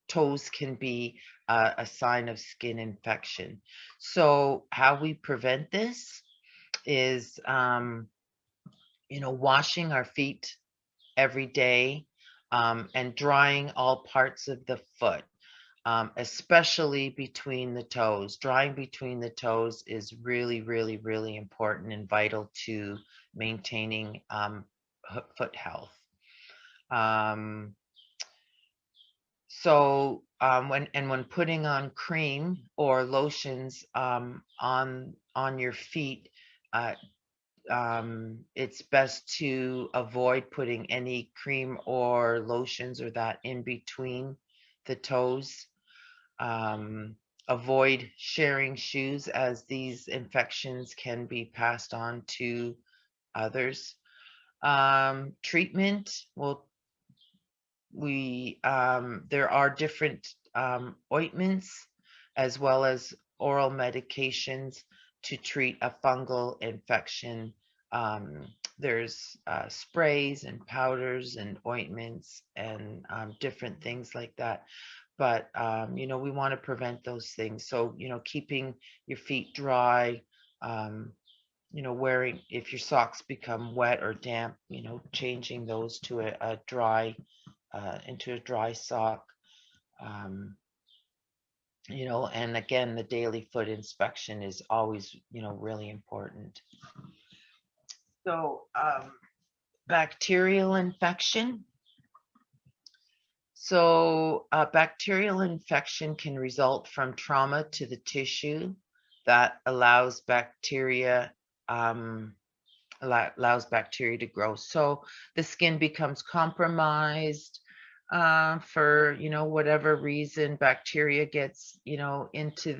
toes can be a sign of skin infection. So how we prevent this is, washing our feet every day, and drying all parts of the foot. Especially between the toes. Drying between the toes is really, really, really important and vital to maintaining foot health. When putting on cream or lotions on your feet, it's best to avoid putting any cream or lotions or that in between the toes. Avoid sharing shoes, as these infections can be passed on to others. Treatment, well, there are different ointments as well as oral medications to treat a fungal infection. There's sprays and powders and ointments and different things like that. But, we want to prevent those things. So, keeping your feet dry, wearing, if your socks become wet or damp, changing those to a dry, into a dry sock. Um, and again, the daily foot inspection is always, really important. So, bacterial infection. So, bacterial infection can result from trauma to the tissue that allows bacteria to grow. So the skin becomes compromised for whatever reason. Bacteria gets into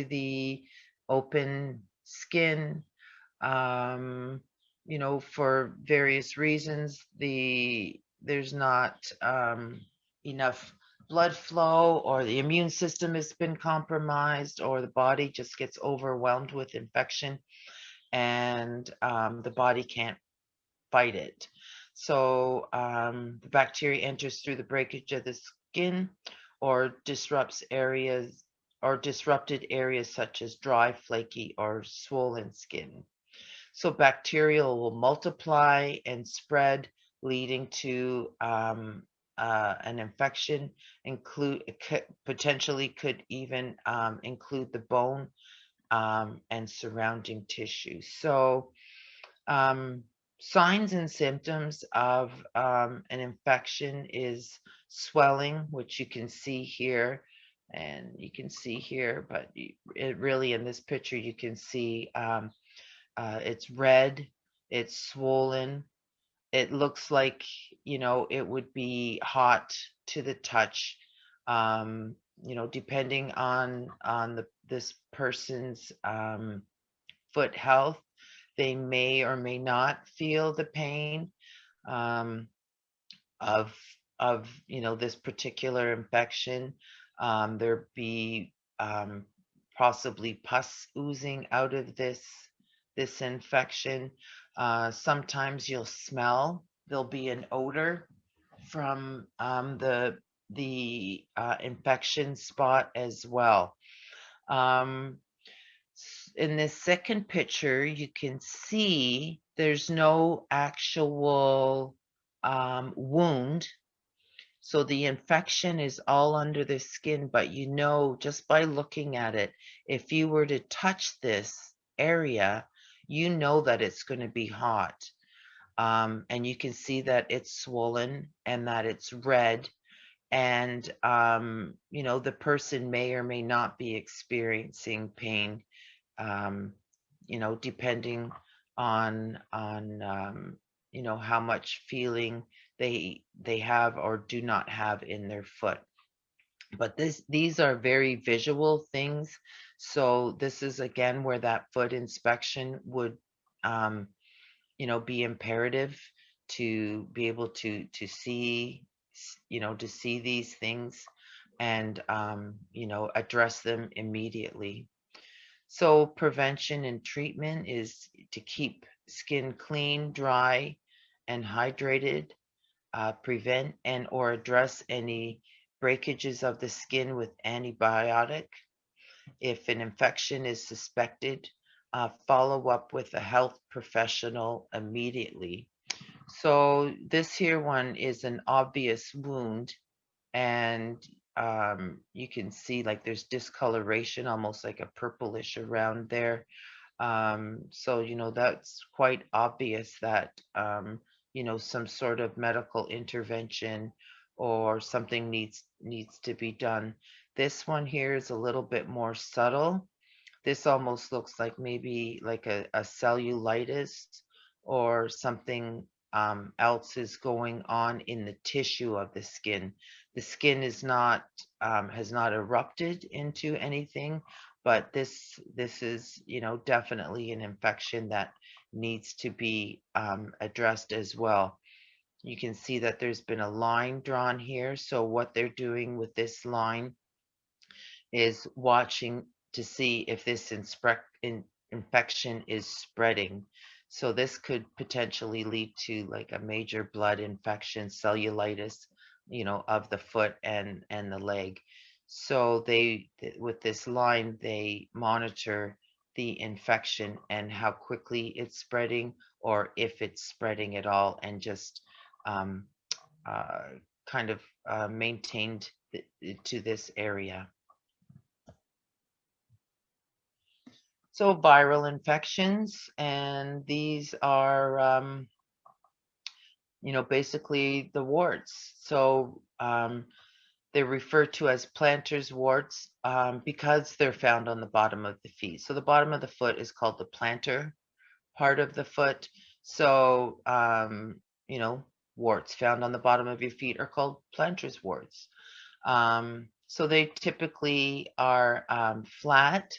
the open skin. For various reasons, there's not enough blood flow, or the immune system has been compromised, or the body just gets overwhelmed with infection, and the body can't fight it. So the bacteria enters through the breakage of the skin, or disrupted areas such as dry, flaky, or swollen skin. So bacteria will multiply and spread, leading to an infection. Potentially could even include the bone and surrounding tissue. So signs and symptoms of an infection is swelling, which you can see here, and you can see here, but it really, in this picture, you can see it's red, it's swollen. It looks like, it would be hot to the touch. Depending on this person's foot health, they may or may not feel the pain of this particular infection. There be possibly pus oozing out of this infection. Sometimes you'll smell. There'll be an odor from the infection spot as well. In this second picture, you can see there's no actual wound. So the infection is all under the skin, but just by looking at it, if you were to touch this area, that it's going to be hot. And you can see that it's swollen and that it's red. And, the person may or may not be experiencing pain, depending on how much feeling they have or do not have in their foot. But these are very visual things. So this is again where that foot inspection would be imperative, to be able to see these things and address them immediately. So prevention and treatment is to keep skin clean, dry, and hydrated, prevent and or address any breakages of the skin with antibiotic. If an infection is suspected, follow up with a health professional immediately. So this here one is an obvious wound, and you can see like there's discoloration, almost like a purplish around there. So that's quite obvious that some sort of medical intervention or something needs to be done. This one here is a little bit more subtle. This almost looks like maybe like a cellulitis, or something else is going on in the tissue of the skin. The skin is not has not erupted into anything, but this is definitely an infection that needs to be addressed as well. You can see that there's been a line drawn here. So what they're doing with this line is watching to see if this infection is spreading. So this could potentially lead to like a major blood infection, cellulitis, of the foot and the leg. So with this line, they monitor the infection and how quickly it's spreading, or if it's spreading at all, and just um, uh, kind of maintained to this area. So viral infections, and these are, basically the warts. So they're referred to as plantar's warts because they're found on the bottom of the feet. So the bottom of the foot is called the plantar part of the foot. So, warts found on the bottom of your feet are called plantar's warts. So they typically are flat,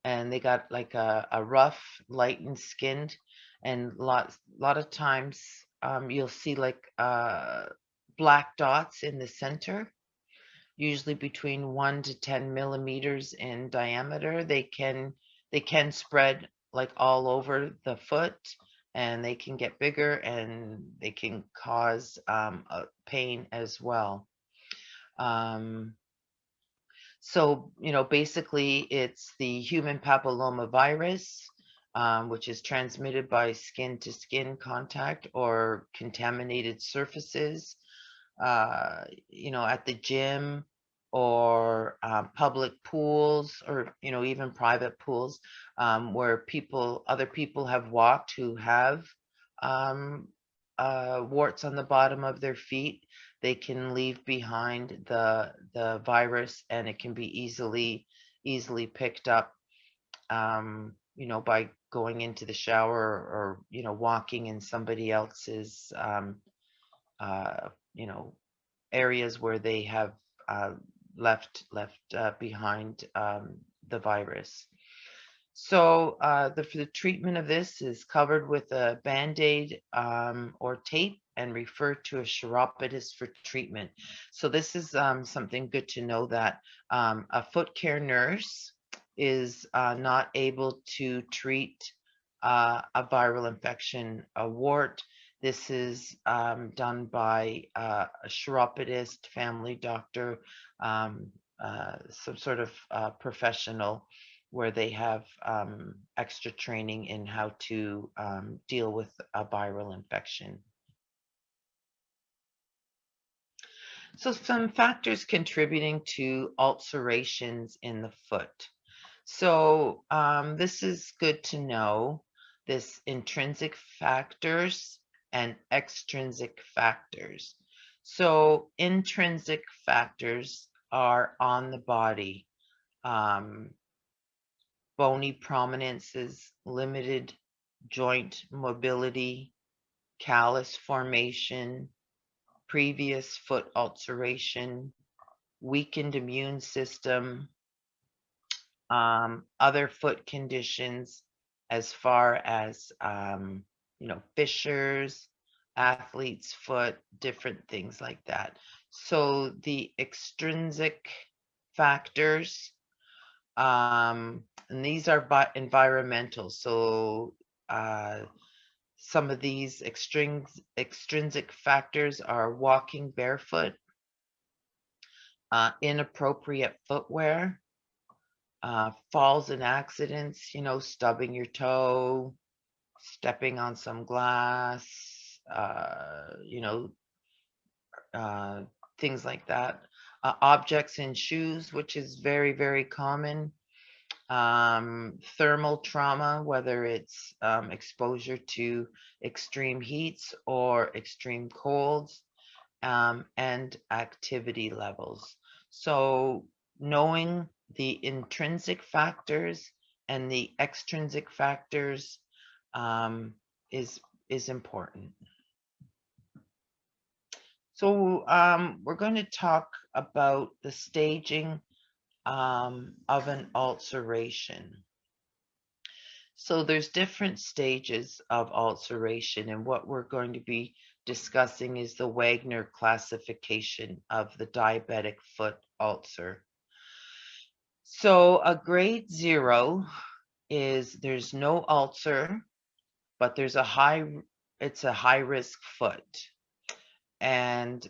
and they got like a rough, lightened skin, and lot of times you'll see like black dots in the center, usually between 1 to 10 millimeters in diameter. They can spread like all over the foot, and they can get bigger, and they can cause pain as well. So, basically it's the human papilloma virus, which is transmitted by skin to skin contact or contaminated surfaces, at the gym, or public pools, or, even private pools, where other people have walked who have um, warts on the bottom of their feet. They can leave behind the virus, and it can be easily picked up, by going into the shower, or walking in somebody else's uh, you know areas where they have left behind the virus. So the treatment of this is covered with a Band-Aid or tape, and referred to as chiropodist for treatment. So this is something good to know, that a foot care nurse is not able to treat a viral infection, a wart. This is done by a chiropodist, family doctor, some sort of professional, where they have extra training in how to deal with a viral infection. So some factors contributing to ulcerations in the foot. So this is good to know, this intrinsic factors and extrinsic factors. So intrinsic factors are on the body. Bony prominences, limited joint mobility, callus formation, previous foot ulceration, weakened immune system, other foot conditions, as far as fissures, athlete's foot, different things like that. So the extrinsic factors, and these are environmental. So some of these extrinsic factors are walking barefoot, inappropriate footwear, falls and accidents, stubbing your toe, stepping on some glass, things like that. Objects in shoes, which is very, very common. Thermal trauma, whether it's exposure to extreme heats or extreme colds, and activity levels. So knowing the intrinsic factors and the extrinsic factors is important. So we're going to talk about the staging of an ulceration. So there's different stages of ulceration, and what we're going to be discussing is the Wagner classification of the diabetic foot ulcer. So a grade 0 is there's no ulcer, but there's it's a high risk foot. And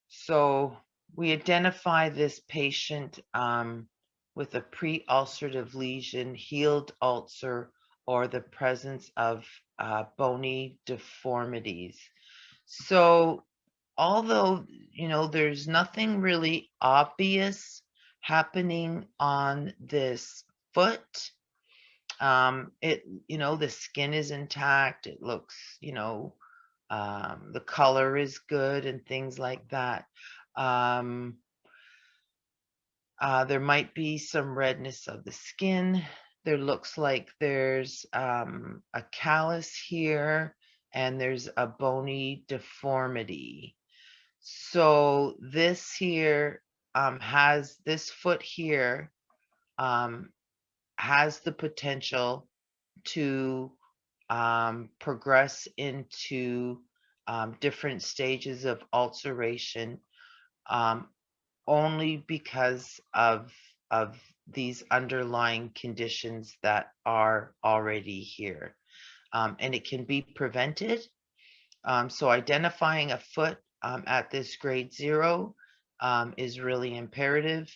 so we identify this patient with a pre-ulcerative lesion, healed ulcer, or the presence of bony deformities. So although, there's nothing really obvious happening on this foot, the skin is intact. It looks, the color is good and things like that. Um, there might be some redness of the skin. There looks like there's a callus here and there's a bony deformity. So this here has this foot here has the potential to progress into different stages of ulceration only because of these underlying conditions that are already here. And it can be prevented. So identifying a foot at this grade 0 is really imperative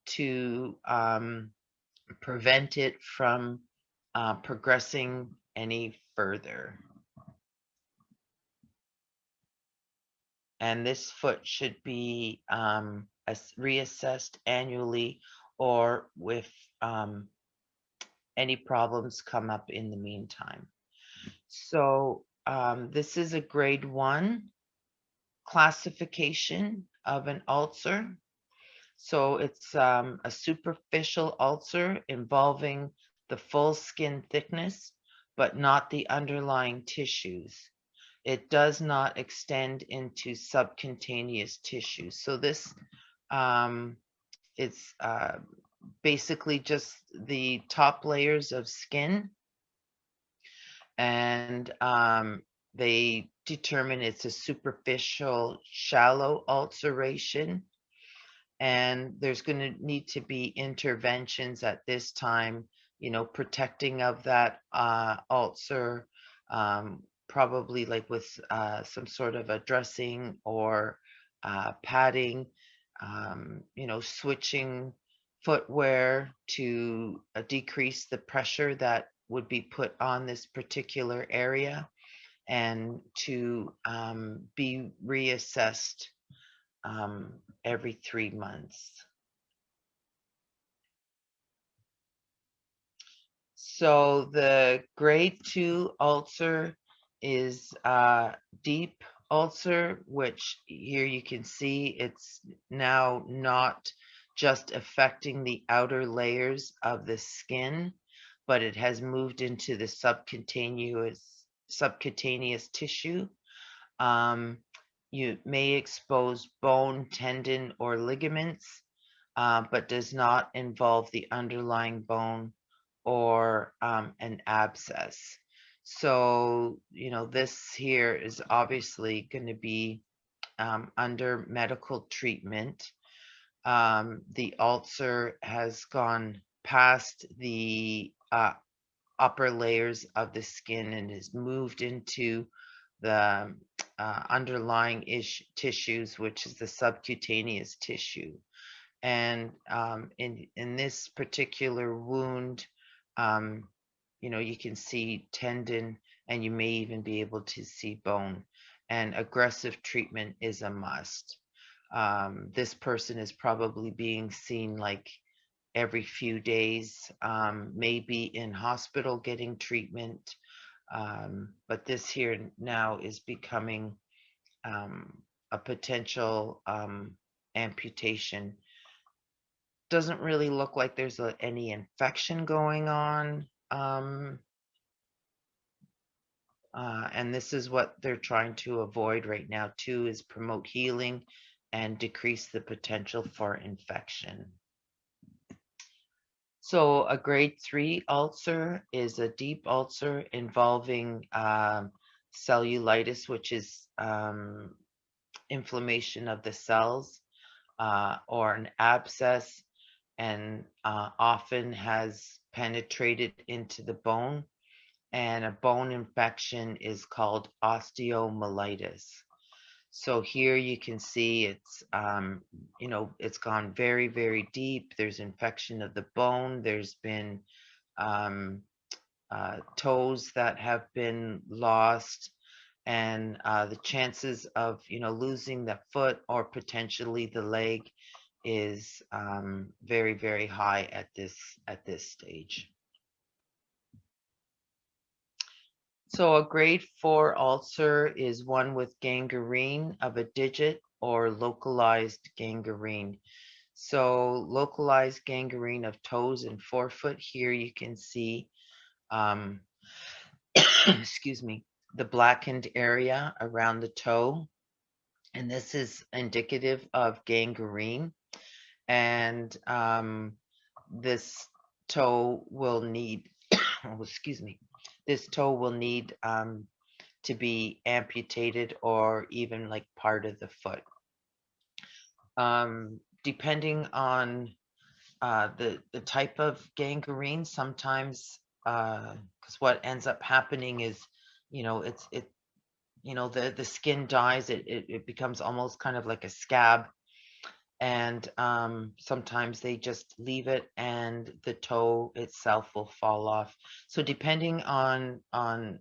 to prevent it from progressing any further. And this foot should be reassessed annually, or if any problems come up in the meantime. So this is a grade 1 classification of an ulcer. So it's a superficial ulcer involving the full skin thickness, but not the underlying tissues. It does not extend into subcutaneous tissue. So this it's basically just the top layers of skin, and they determine it's a superficial shallow ulceration, and there's going to need to be interventions at this time, protecting of that ulcer, probably like with some sort of a dressing or padding, switching footwear to decrease the pressure that would be put on this particular area, and to be reassessed every 3 months. So the grade 2 ulcer is deep ulcer, which here you can see it's now not just affecting the outer layers of the skin, but it has moved into the subcutaneous tissue. You may expose bone, tendon, or ligaments, but does not involve the underlying bone or an abscess. So, this here is obviously going to be under medical treatment. The ulcer has gone past the upper layers of the skin and has moved into the underlying tissues, which is the subcutaneous tissue. And in this particular wound, you can see tendon, and you may even be able to see bone. And aggressive treatment is a must. This person is probably being seen like every few days, maybe in hospital getting treatment. But this here now is becoming a potential amputation. Doesn't really look like there's any infection going on. And this is what they're trying to avoid right now too, is promote healing and decrease the potential for infection. So a grade 3 ulcer is a deep ulcer involving cellulitis, which is inflammation of the cells, or an abscess, and often has penetrated into the bone. And a bone infection is called osteomyelitis. So here you can see it's, it's gone very, very deep. There's infection of the bone. There's been um, toes that have been lost, and the chances of, losing the foot or potentially the leg is very, very high at this stage. So a grade 4 ulcer is one with gangrene of a digit or localized gangrene. So localized gangrene of toes and forefoot. Here you can see, excuse me, the blackened area around the toe. And this is indicative of gangrene. And this toe will need, oh, excuse me, this toe will need to be amputated or even like part of the foot. Depending on the type of gangrene, sometimes because what ends up happening is, the skin dies, it becomes almost kind of like a scab, and sometimes they just leave it and the toe itself will fall off. So depending on the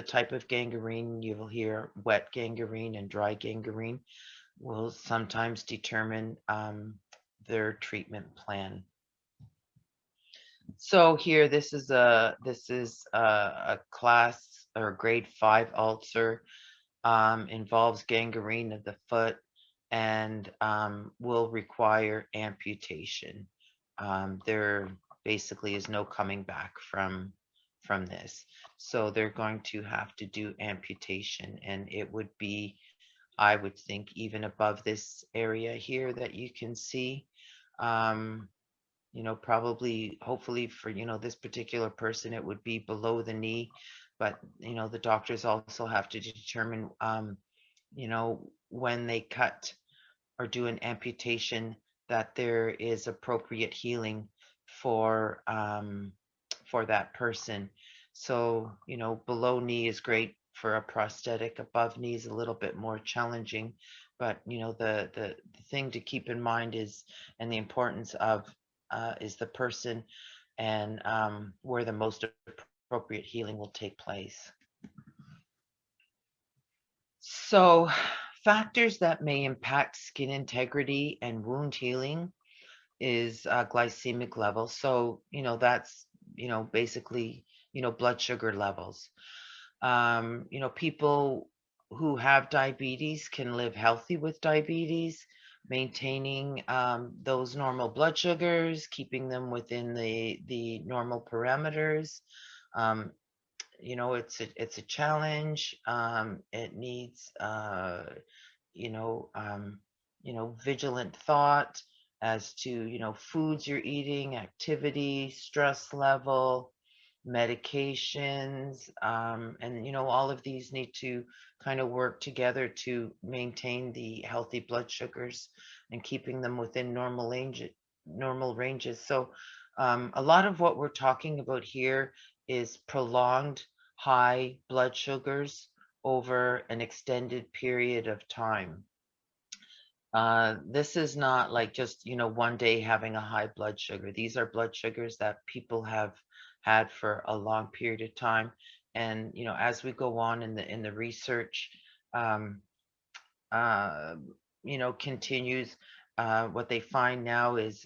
type of gangrene, you will hear wet gangrene and dry gangrene will sometimes determine their treatment plan. So here, this is a class or grade 5 ulcer, involves gangrene of the foot, and will require amputation. There basically is no coming back from this. So they're going to have to do amputation, and it would be, I would think, even above this area here that you can see. Probably, hopefully for, this particular person, it would be below the knee, but, the doctors also have to determine, when they cut or do an amputation, that there is appropriate healing for that person. So, below knee is great for a prosthetic. Above knee is a little bit more challenging, but the thing to keep in mind is, and the importance of, is the person, and where the most appropriate healing will take place. So factors that may impact skin integrity and wound healing is glycemic levels. So, that's, basically, blood sugar levels. People who have diabetes can live healthy with diabetes, maintaining those normal blood sugars, keeping them within the normal parameters. It's a challenge. It needs vigilant thought as to foods you're eating, activity, stress level, medications, and all of these need to kind of work together to maintain the healthy blood sugars and keeping them within normal ranges. So a lot of what we're talking about here is prolonged high blood sugars over an extended period of time. This is not like just, one day having a high blood sugar. These are blood sugars that people have had for a long period of time. And, as we go on in the research, continues, what they find now is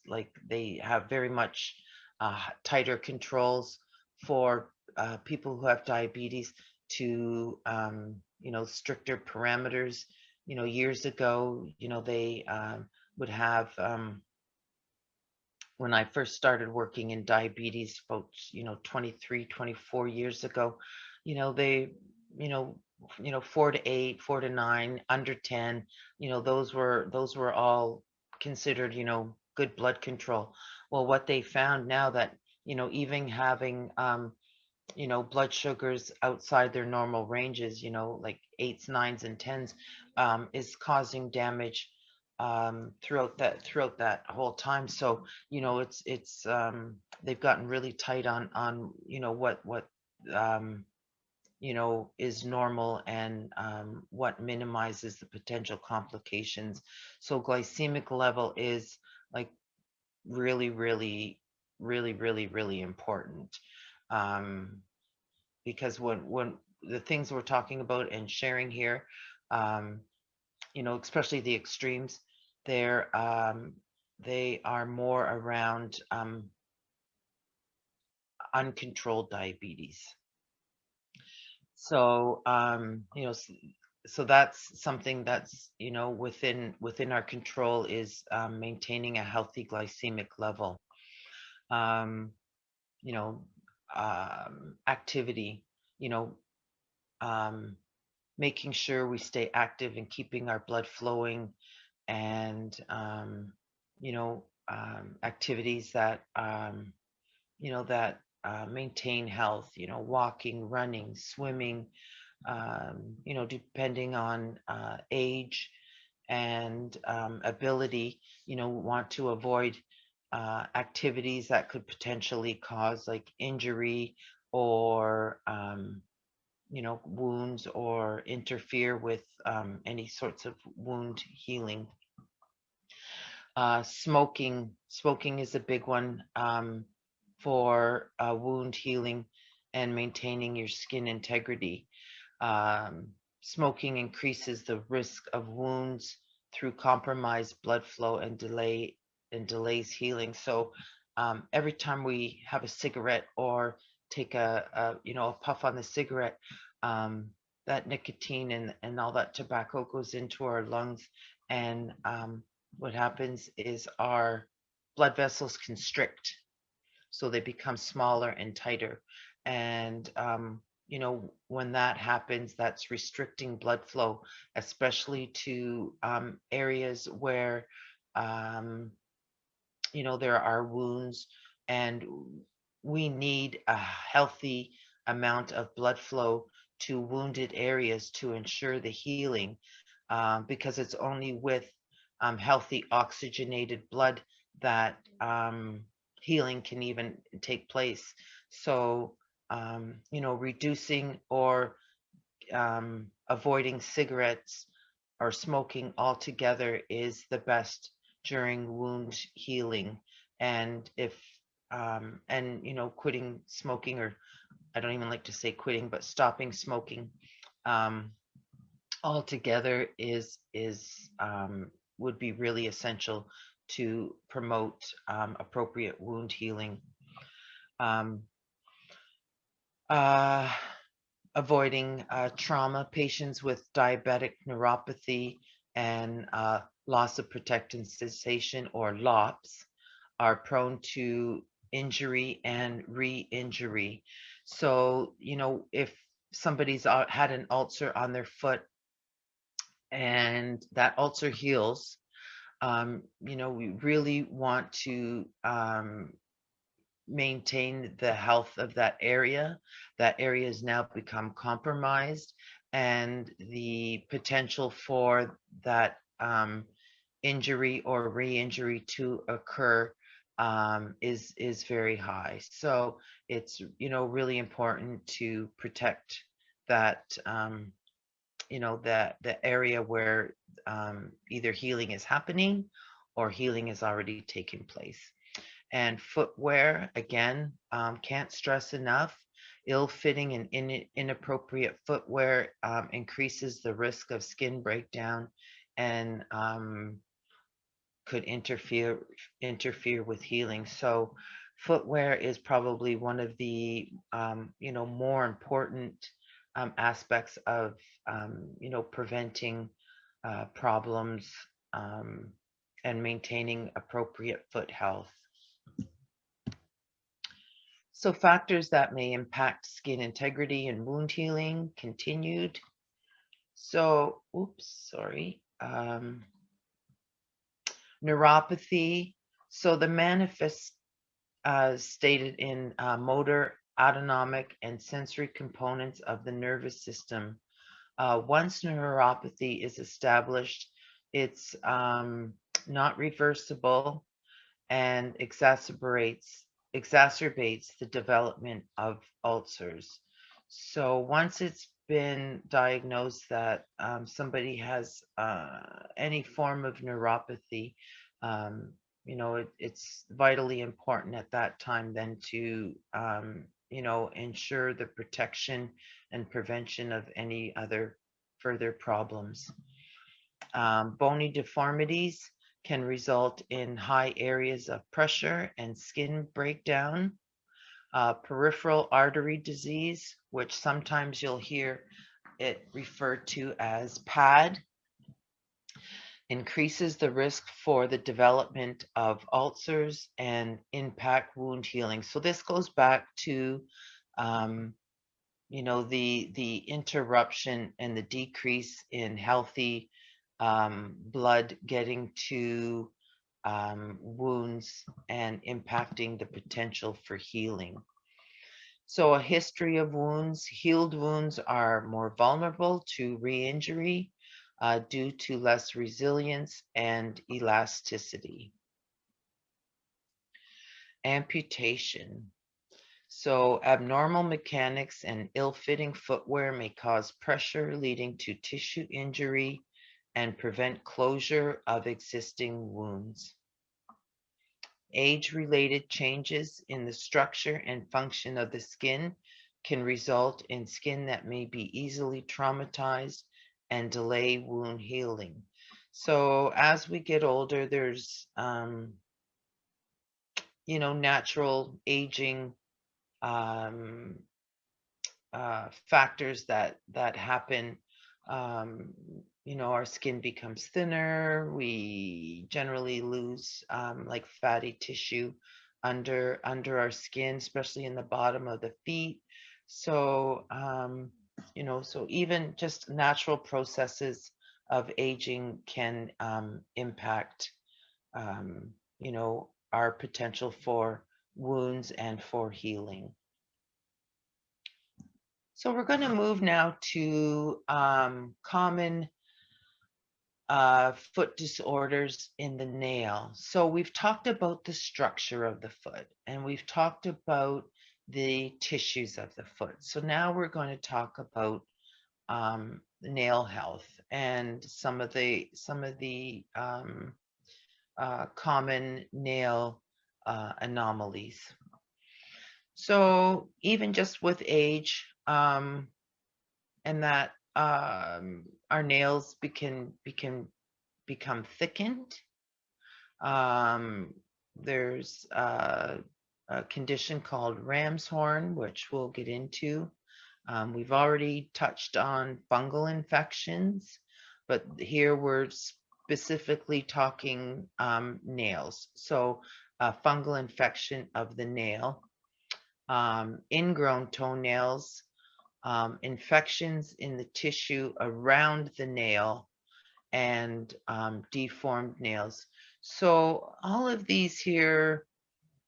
like they have very much tighter controls for people who have diabetes to, stricter parameters. Years ago, they would have, when I first started working in diabetes, folks, 23, 24 years ago, they, 4 to 8, 4 to 9, under 10, those were all considered, good blood control. Well, what they found now that, even having blood sugars outside their normal ranges, like 8s, 9s, and 10s, is causing damage throughout that whole time. So it's they've gotten really tight on what um, is normal, and what minimizes the potential complications. So glycemic level is like really, really, really, really, really important. Um, because when the things we're talking about and sharing here, um, especially the extremes, they're they are more around uncontrolled diabetes. So so that's something that's within our control, is maintaining a healthy glycemic level. Um, you know, Activity, you know, um, making sure we stay active and keeping our blood flowing, and activities that maintain health. Walking, running, swimming. Depending on age and ability, want to avoid activities that could potentially cause like injury, or wounds, or interfere with any sorts of wound healing. Smoking is a big one for wound healing and maintaining your skin integrity. Um, Smoking increases the risk of wounds through compromised blood flow and delays healing. So every time we have a cigarette, or take a puff on the cigarette, um, that nicotine and all that tobacco goes into our lungs, and what happens is our blood vessels constrict, so they become smaller and tighter. And when that happens, that's restricting blood flow, especially to areas where um, there are wounds, and we need a healthy amount of blood flow to wounded areas to ensure the healing, because it's only with healthy oxygenated blood that healing can even take place. So, reducing or avoiding cigarettes or smoking altogether is the best during wound healing. And if quitting smoking, or I don't even like to say quitting, but stopping smoking um, altogether is would be really essential to promote appropriate wound healing. Um, uh, Avoiding trauma. Patients with diabetic neuropathy and loss of protective sensation, or LOPS, are prone to injury and re-injury. So, if somebody's had an ulcer on their foot, and that ulcer heals, we really want to maintain the health of that area. That area has now become compromised, and the potential for that injury or re-injury to occur is very high. So it's really important to protect that that the area where either healing is happening or healing is already taking place. And footwear, again, can't stress enough. Ill-fitting and inappropriate footwear increases the risk of skin breakdown, and could interfere with healing. So, footwear is probably one of the more important aspects of preventing problems, um, and maintaining appropriate foot health. So factors that may impact skin integrity and wound healing continued. So, oops, sorry. Neuropathy. So the manifest stated in motor autonomic, and sensory components of the nervous system. Once neuropathy is established, it's not reversible and exacerbates the development of ulcers. So once it's been diagnosed that somebody has any form of neuropathy, it's vitally important at that time then to ensure the protection and prevention of any other further problems. Bony deformities can result in high areas of pressure and skin breakdown. Peripheral artery disease, which sometimes you'll hear it referred to as PAD, increases the risk for the development of ulcers and impact wound healing. So this goes back to the interruption and the decrease in healthy blood getting to wounds and impacting the potential for healing. So a history of wounds. Healed wounds are more vulnerable to re-injury due to less resilience and elasticity. Amputation. So abnormal mechanics and ill-fitting footwear may cause pressure, leading to tissue injury and prevent closure of existing wounds. Age-related changes in the structure and function of the skin can result in skin that may be easily traumatized and delay wound healing. So as we get older, there's natural aging factors that happen. Our skin becomes thinner. We generally lose like fatty tissue under our skin, especially in the bottom of the feet. So so even just natural processes of aging can impact our potential for wounds and for healing. So we're going to move now to common foot disorders in the nail. So we've talked about the structure of the foot, and we've talked about the tissues of the foot. So now we're going to talk about nail health and some of the common nail anomalies. So even just with age, and that our nails become thickened. There's a condition called ram's horn, which we'll get into. We've already touched on fungal infections, but here we're specifically talking nails. So fungal infection of the nail, ingrown toenails, infections in the tissue around the nail, and deformed nails. So all of these here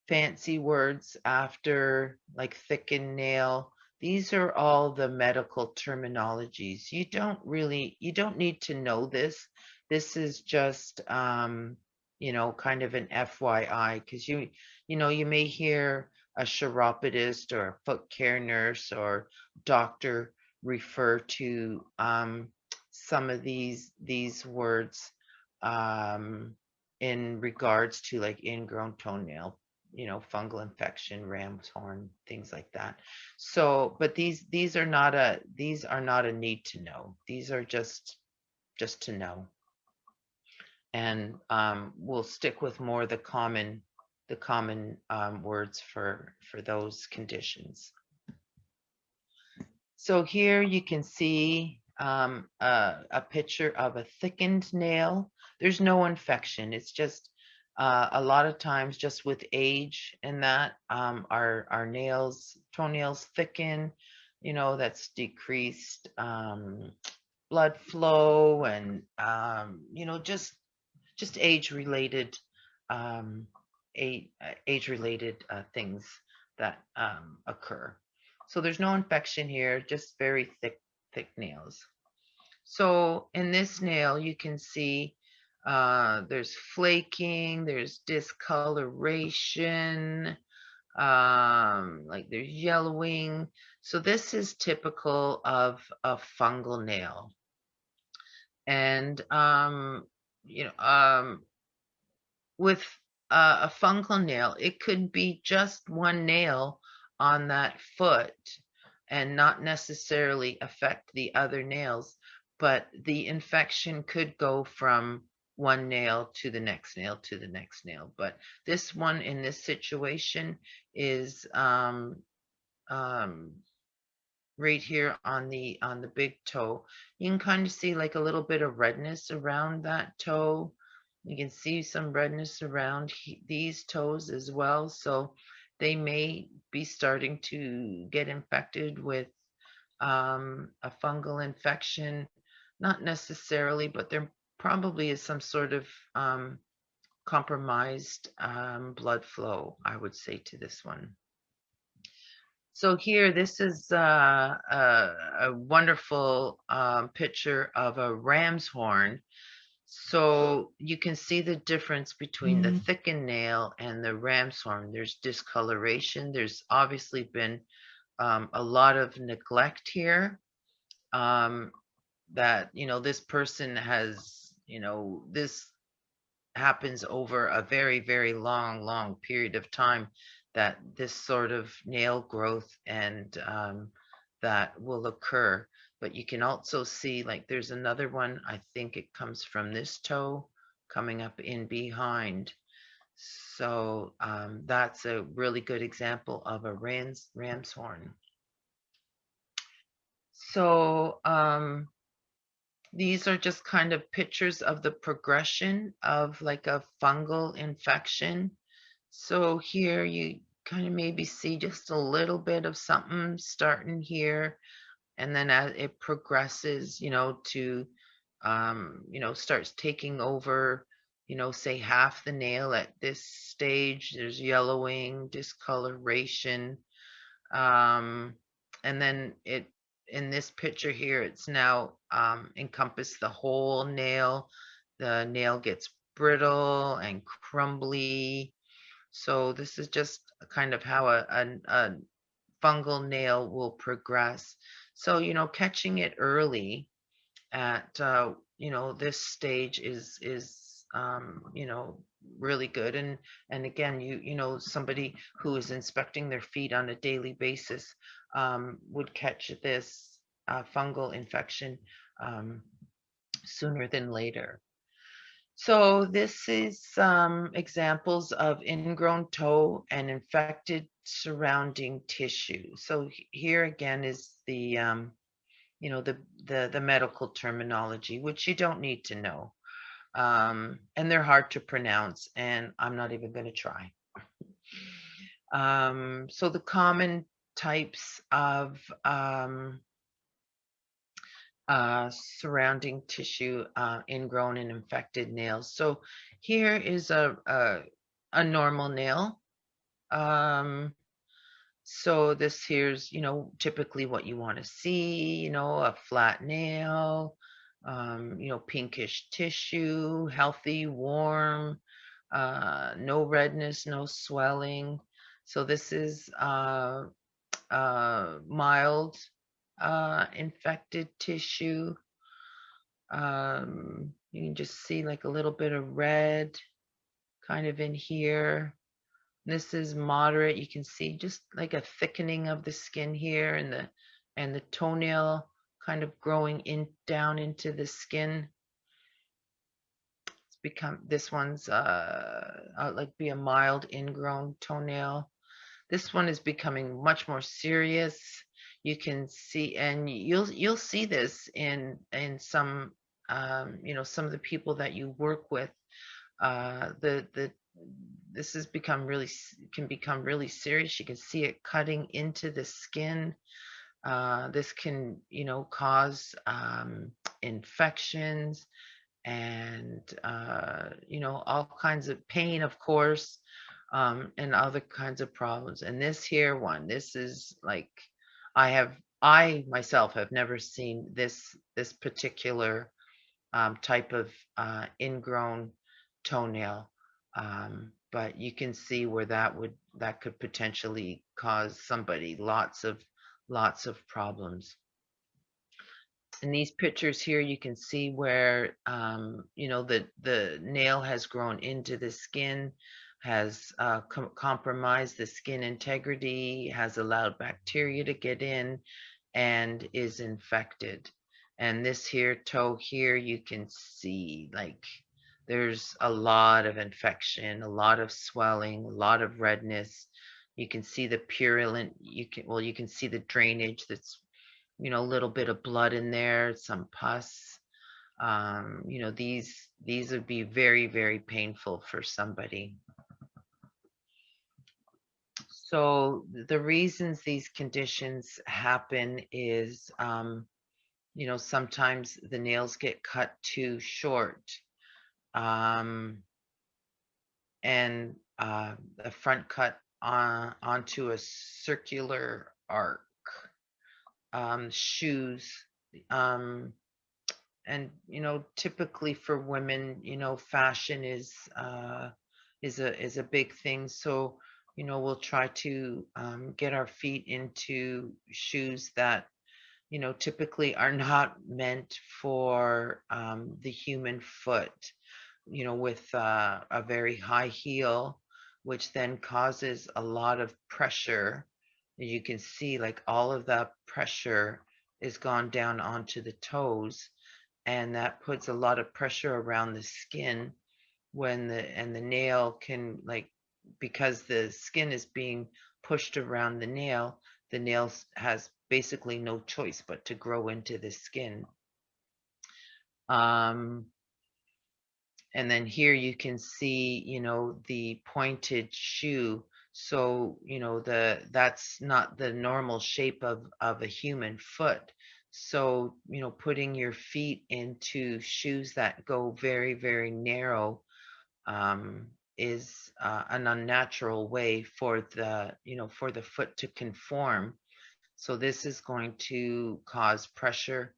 fancy words after like thickened nail, these are all the medical terminologies. You don't need to know this. This is just kind of an FYI, because you may hear a chiropodist or a foot care nurse or doctor refer to some of these words in regards to like ingrown toenail, fungal infection, ram's horn, things like that. So, but these are not a need to know. These are just to know. And we'll stick with more the common words for those conditions. So here you can see a picture of a thickened nail. There's no infection. It's just a lot of times just with age and that our toenails thicken, that's decreased blood flow and just age related things that occur. So there's no infection here, just very thick nails. So in this nail, you can see there's flaking, there's discoloration, like there's yellowing. So this is typical of a fungal nail. And, with a fungal nail, it could be just one nail on that foot and not necessarily affect the other nails, but the infection could go from one nail to the next nail to the next nail. But this one in this situation is right here on the big toe. You can kind of see like a little bit of redness around that toe. You can see some redness around these toes as well. So they may be starting to get infected with a fungal infection. Not necessarily, but there probably is some sort of compromised blood flow, I would say, to this one. So here, this is a wonderful picture of a ram's horn. So you can see the difference between the thickened nail and the ram's horn. There's discoloration. There's obviously been a lot of neglect here. That, this person has, this happens over a very, very long period of time, that this sort of nail growth and that will occur. But you can also see, like, there's another one, I think it comes from this toe coming up in behind. So that's a really good example of a ram's horn. So these are just kind of pictures of the progression of like a fungal infection. So here you kind of maybe see just a little bit of something starting here. And then as it progresses, to, starts taking over, say half the nail at this stage. There's yellowing, discoloration. And then in this picture here, it's now encompassed the whole nail. The nail gets brittle and crumbly. So this is just kind of how a fungal nail will progress. So, catching it early at, this stage is, really good. And again, somebody who is inspecting their feet on a daily basis would catch this fungal infection sooner than later. So this is some examples of ingrown toe and infected surrounding tissue. So here again is the the medical terminology, which you don't need to know. And they're hard to pronounce, and I'm not even going to try. So the common types of surrounding tissue, ingrown and infected nails. So here is a normal nail. So this here's, typically what you want to see, a flat nail, pinkish tissue, healthy, warm, no redness, no swelling. So this is mild infected tissue. You can just see like a little bit of red kind of in here. This is moderate. You can see just like a thickening of the skin here, and the toenail kind of growing down into the skin. This one's like be a mild ingrown toenail. This one is becoming much more serious. You can see, and you'll see this in some some of the people that you work with. This can become really serious. You can see it cutting into the skin. This can cause infections and all kinds of pain, of course. and other kinds of problems. And this here one, this is like, I myself have never seen this particular type of ingrown toenail. But you can see where that could potentially cause somebody lots of problems. In these pictures here, you can see where the nail has grown into the skin, has compromised the skin integrity, has allowed bacteria to get in, and is infected. And this here toe here, you can see like there's a lot of infection, a lot of swelling, a lot of redness. You can see the purulent, you can see the drainage that's, a little bit of blood in there, some pus. These would be very, very painful for somebody. So the reasons these conditions happen is, sometimes the nails get cut too short, and the front cut onto a circular arc. Shoes, and typically for women, fashion is a big thing. So we'll try to get our feet into shoes that typically are not meant for the human foot, with a very high heel, which then causes a lot of pressure. You can see like all of that pressure is gone down onto the toes, and that puts a lot of pressure around the skin when the nail can, like, because the skin is being pushed around the nail has basically no choice but to grow into the skin. And then here you can see, the pointed shoe. So, that's not the normal shape of a human foot. So, putting your feet into shoes that go very, very narrow is an unnatural way for the foot to conform. So this is going to cause pressure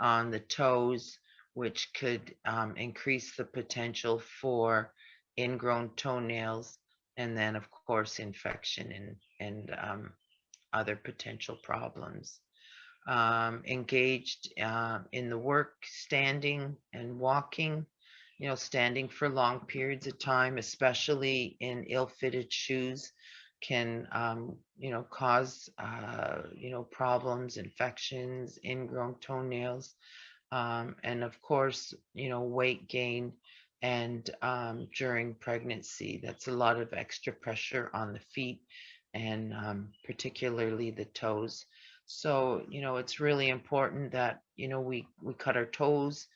on the toes, which could increase the potential for ingrown toenails, and then of course infection and other potential problems. Engaged in the work, standing and walking, standing for long periods of time, especially in ill-fitted shoes, can cause problems, infections, ingrown toenails, and of course weight gain, and during pregnancy, that's a lot of extra pressure on the feet, and particularly the toes. So it's really important that we cut our toes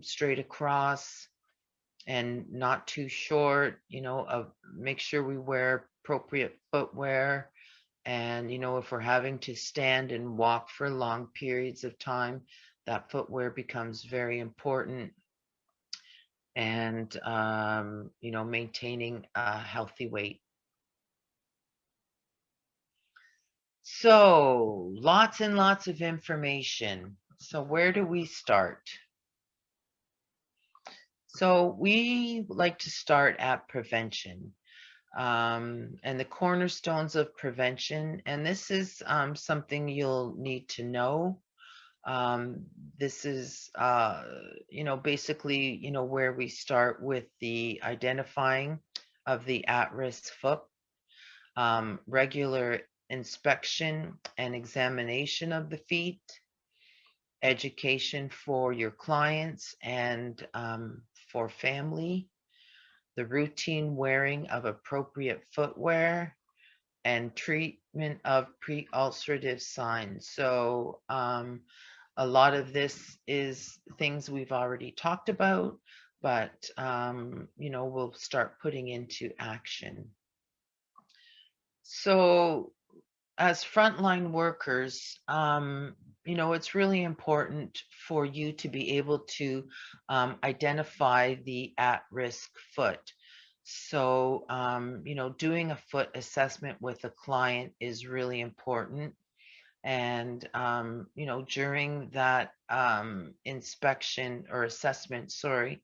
straight across and not too short. Make sure we wear appropriate footwear. And if we're having to stand and walk for long periods of time, that footwear becomes very important. And maintaining a healthy weight. So lots and lots of information. So where do we start? So we like to start at prevention, and the cornerstones of prevention. And this is something you'll need to know. This is, basically, where we start with the identifying of the at-risk foot, regular inspection and examination of the feet, education for your clients and for family, the routine wearing of appropriate footwear, and treatment of pre-ulcerative signs. So a lot of this is things we've already talked about, but we'll start putting into action. So as frontline workers, it's really important for you to be able to identify the at-risk foot. So, doing a foot assessment with a client is really important. And, during that inspection or assessment, sorry,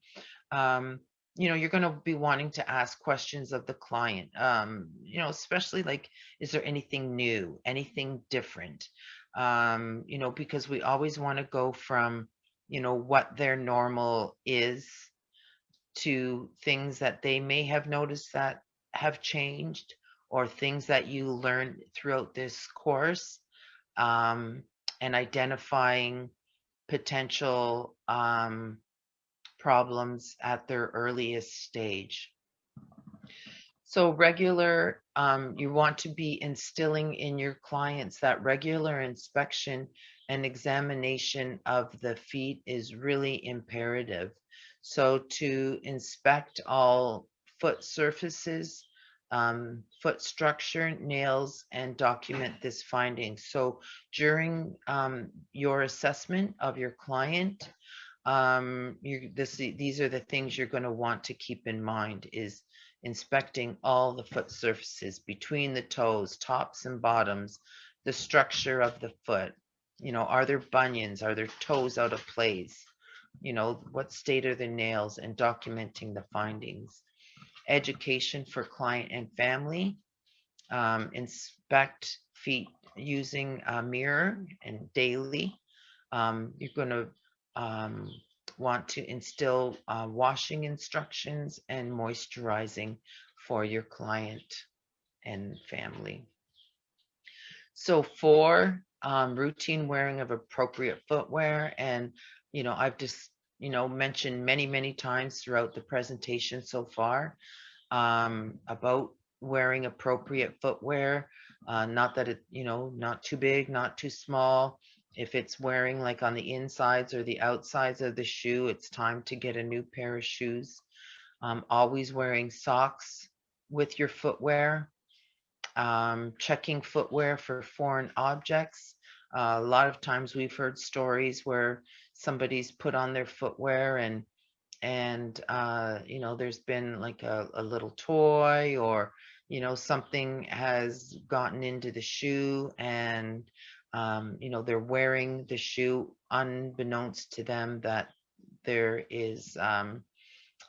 um, you're going to be wanting to ask questions of the client, especially like, is there anything new, anything different? Because we always want to go from, what their normal is to things that they may have noticed that have changed, or things that you learned throughout this course, um, and identifying potential problems at their earliest stage. So you want to be instilling in your clients that regular inspection and examination of the feet is really imperative. So to inspect all foot surfaces, foot structure, nails, and document this finding. So during your assessment of your client, these are the things you're going to want to keep in mind: is inspecting all the foot surfaces between the toes, tops and bottoms, the structure of the foot. Are there bunions? Are there toes out of place? What state are the nails, and documenting the findings. Education for client and family. Inspect feet using a mirror and daily. You're going to um, want to instill washing instructions and moisturizing for your client and family. So for routine wearing of appropriate footwear, and I've just mentioned many, many times throughout the presentation so far about wearing appropriate footwear. Not that it, not too big, not too small. If it's wearing like on the insides or the outsides of the shoe, it's time to get a new pair of shoes. Always wearing socks with your footwear. Checking footwear for foreign objects. A lot of times we've heard stories where somebody's put on their footwear, and there's been like a little toy, or something has gotten into the shoe, and they're wearing the shoe unbeknownst to them that there is an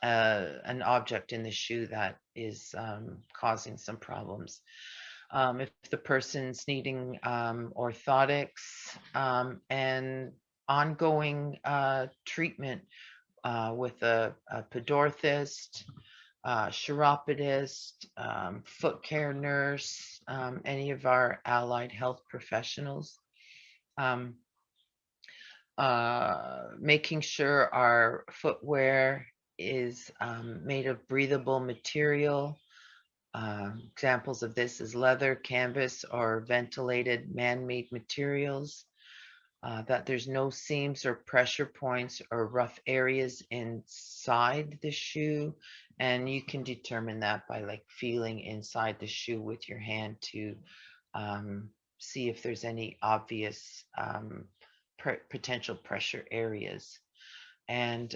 object in the shoe that is causing some problems. If the person's needing orthotics, and ongoing treatment with a podorthist, chiropodist, foot care nurse, any of our allied health professionals. Um, Making sure our footwear is made of breathable material. Examples of this is leather, canvas, or ventilated man-made materials. That there's no seams or pressure points or rough areas inside the shoe. And you can determine that by like feeling inside the shoe with your hand to see if there's any obvious potential pressure areas. And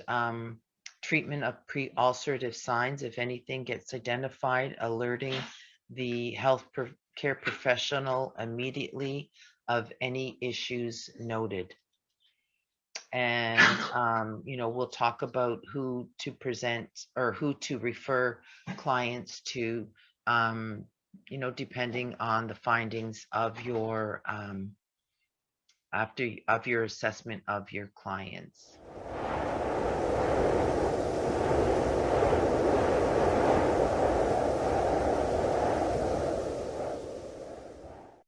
treatment of pre-ulcerative signs, if anything gets identified, alerting the health care professional immediately of any issues noted. And we'll talk about who to present or who to refer clients to, depending on the findings of your assessment of your clients.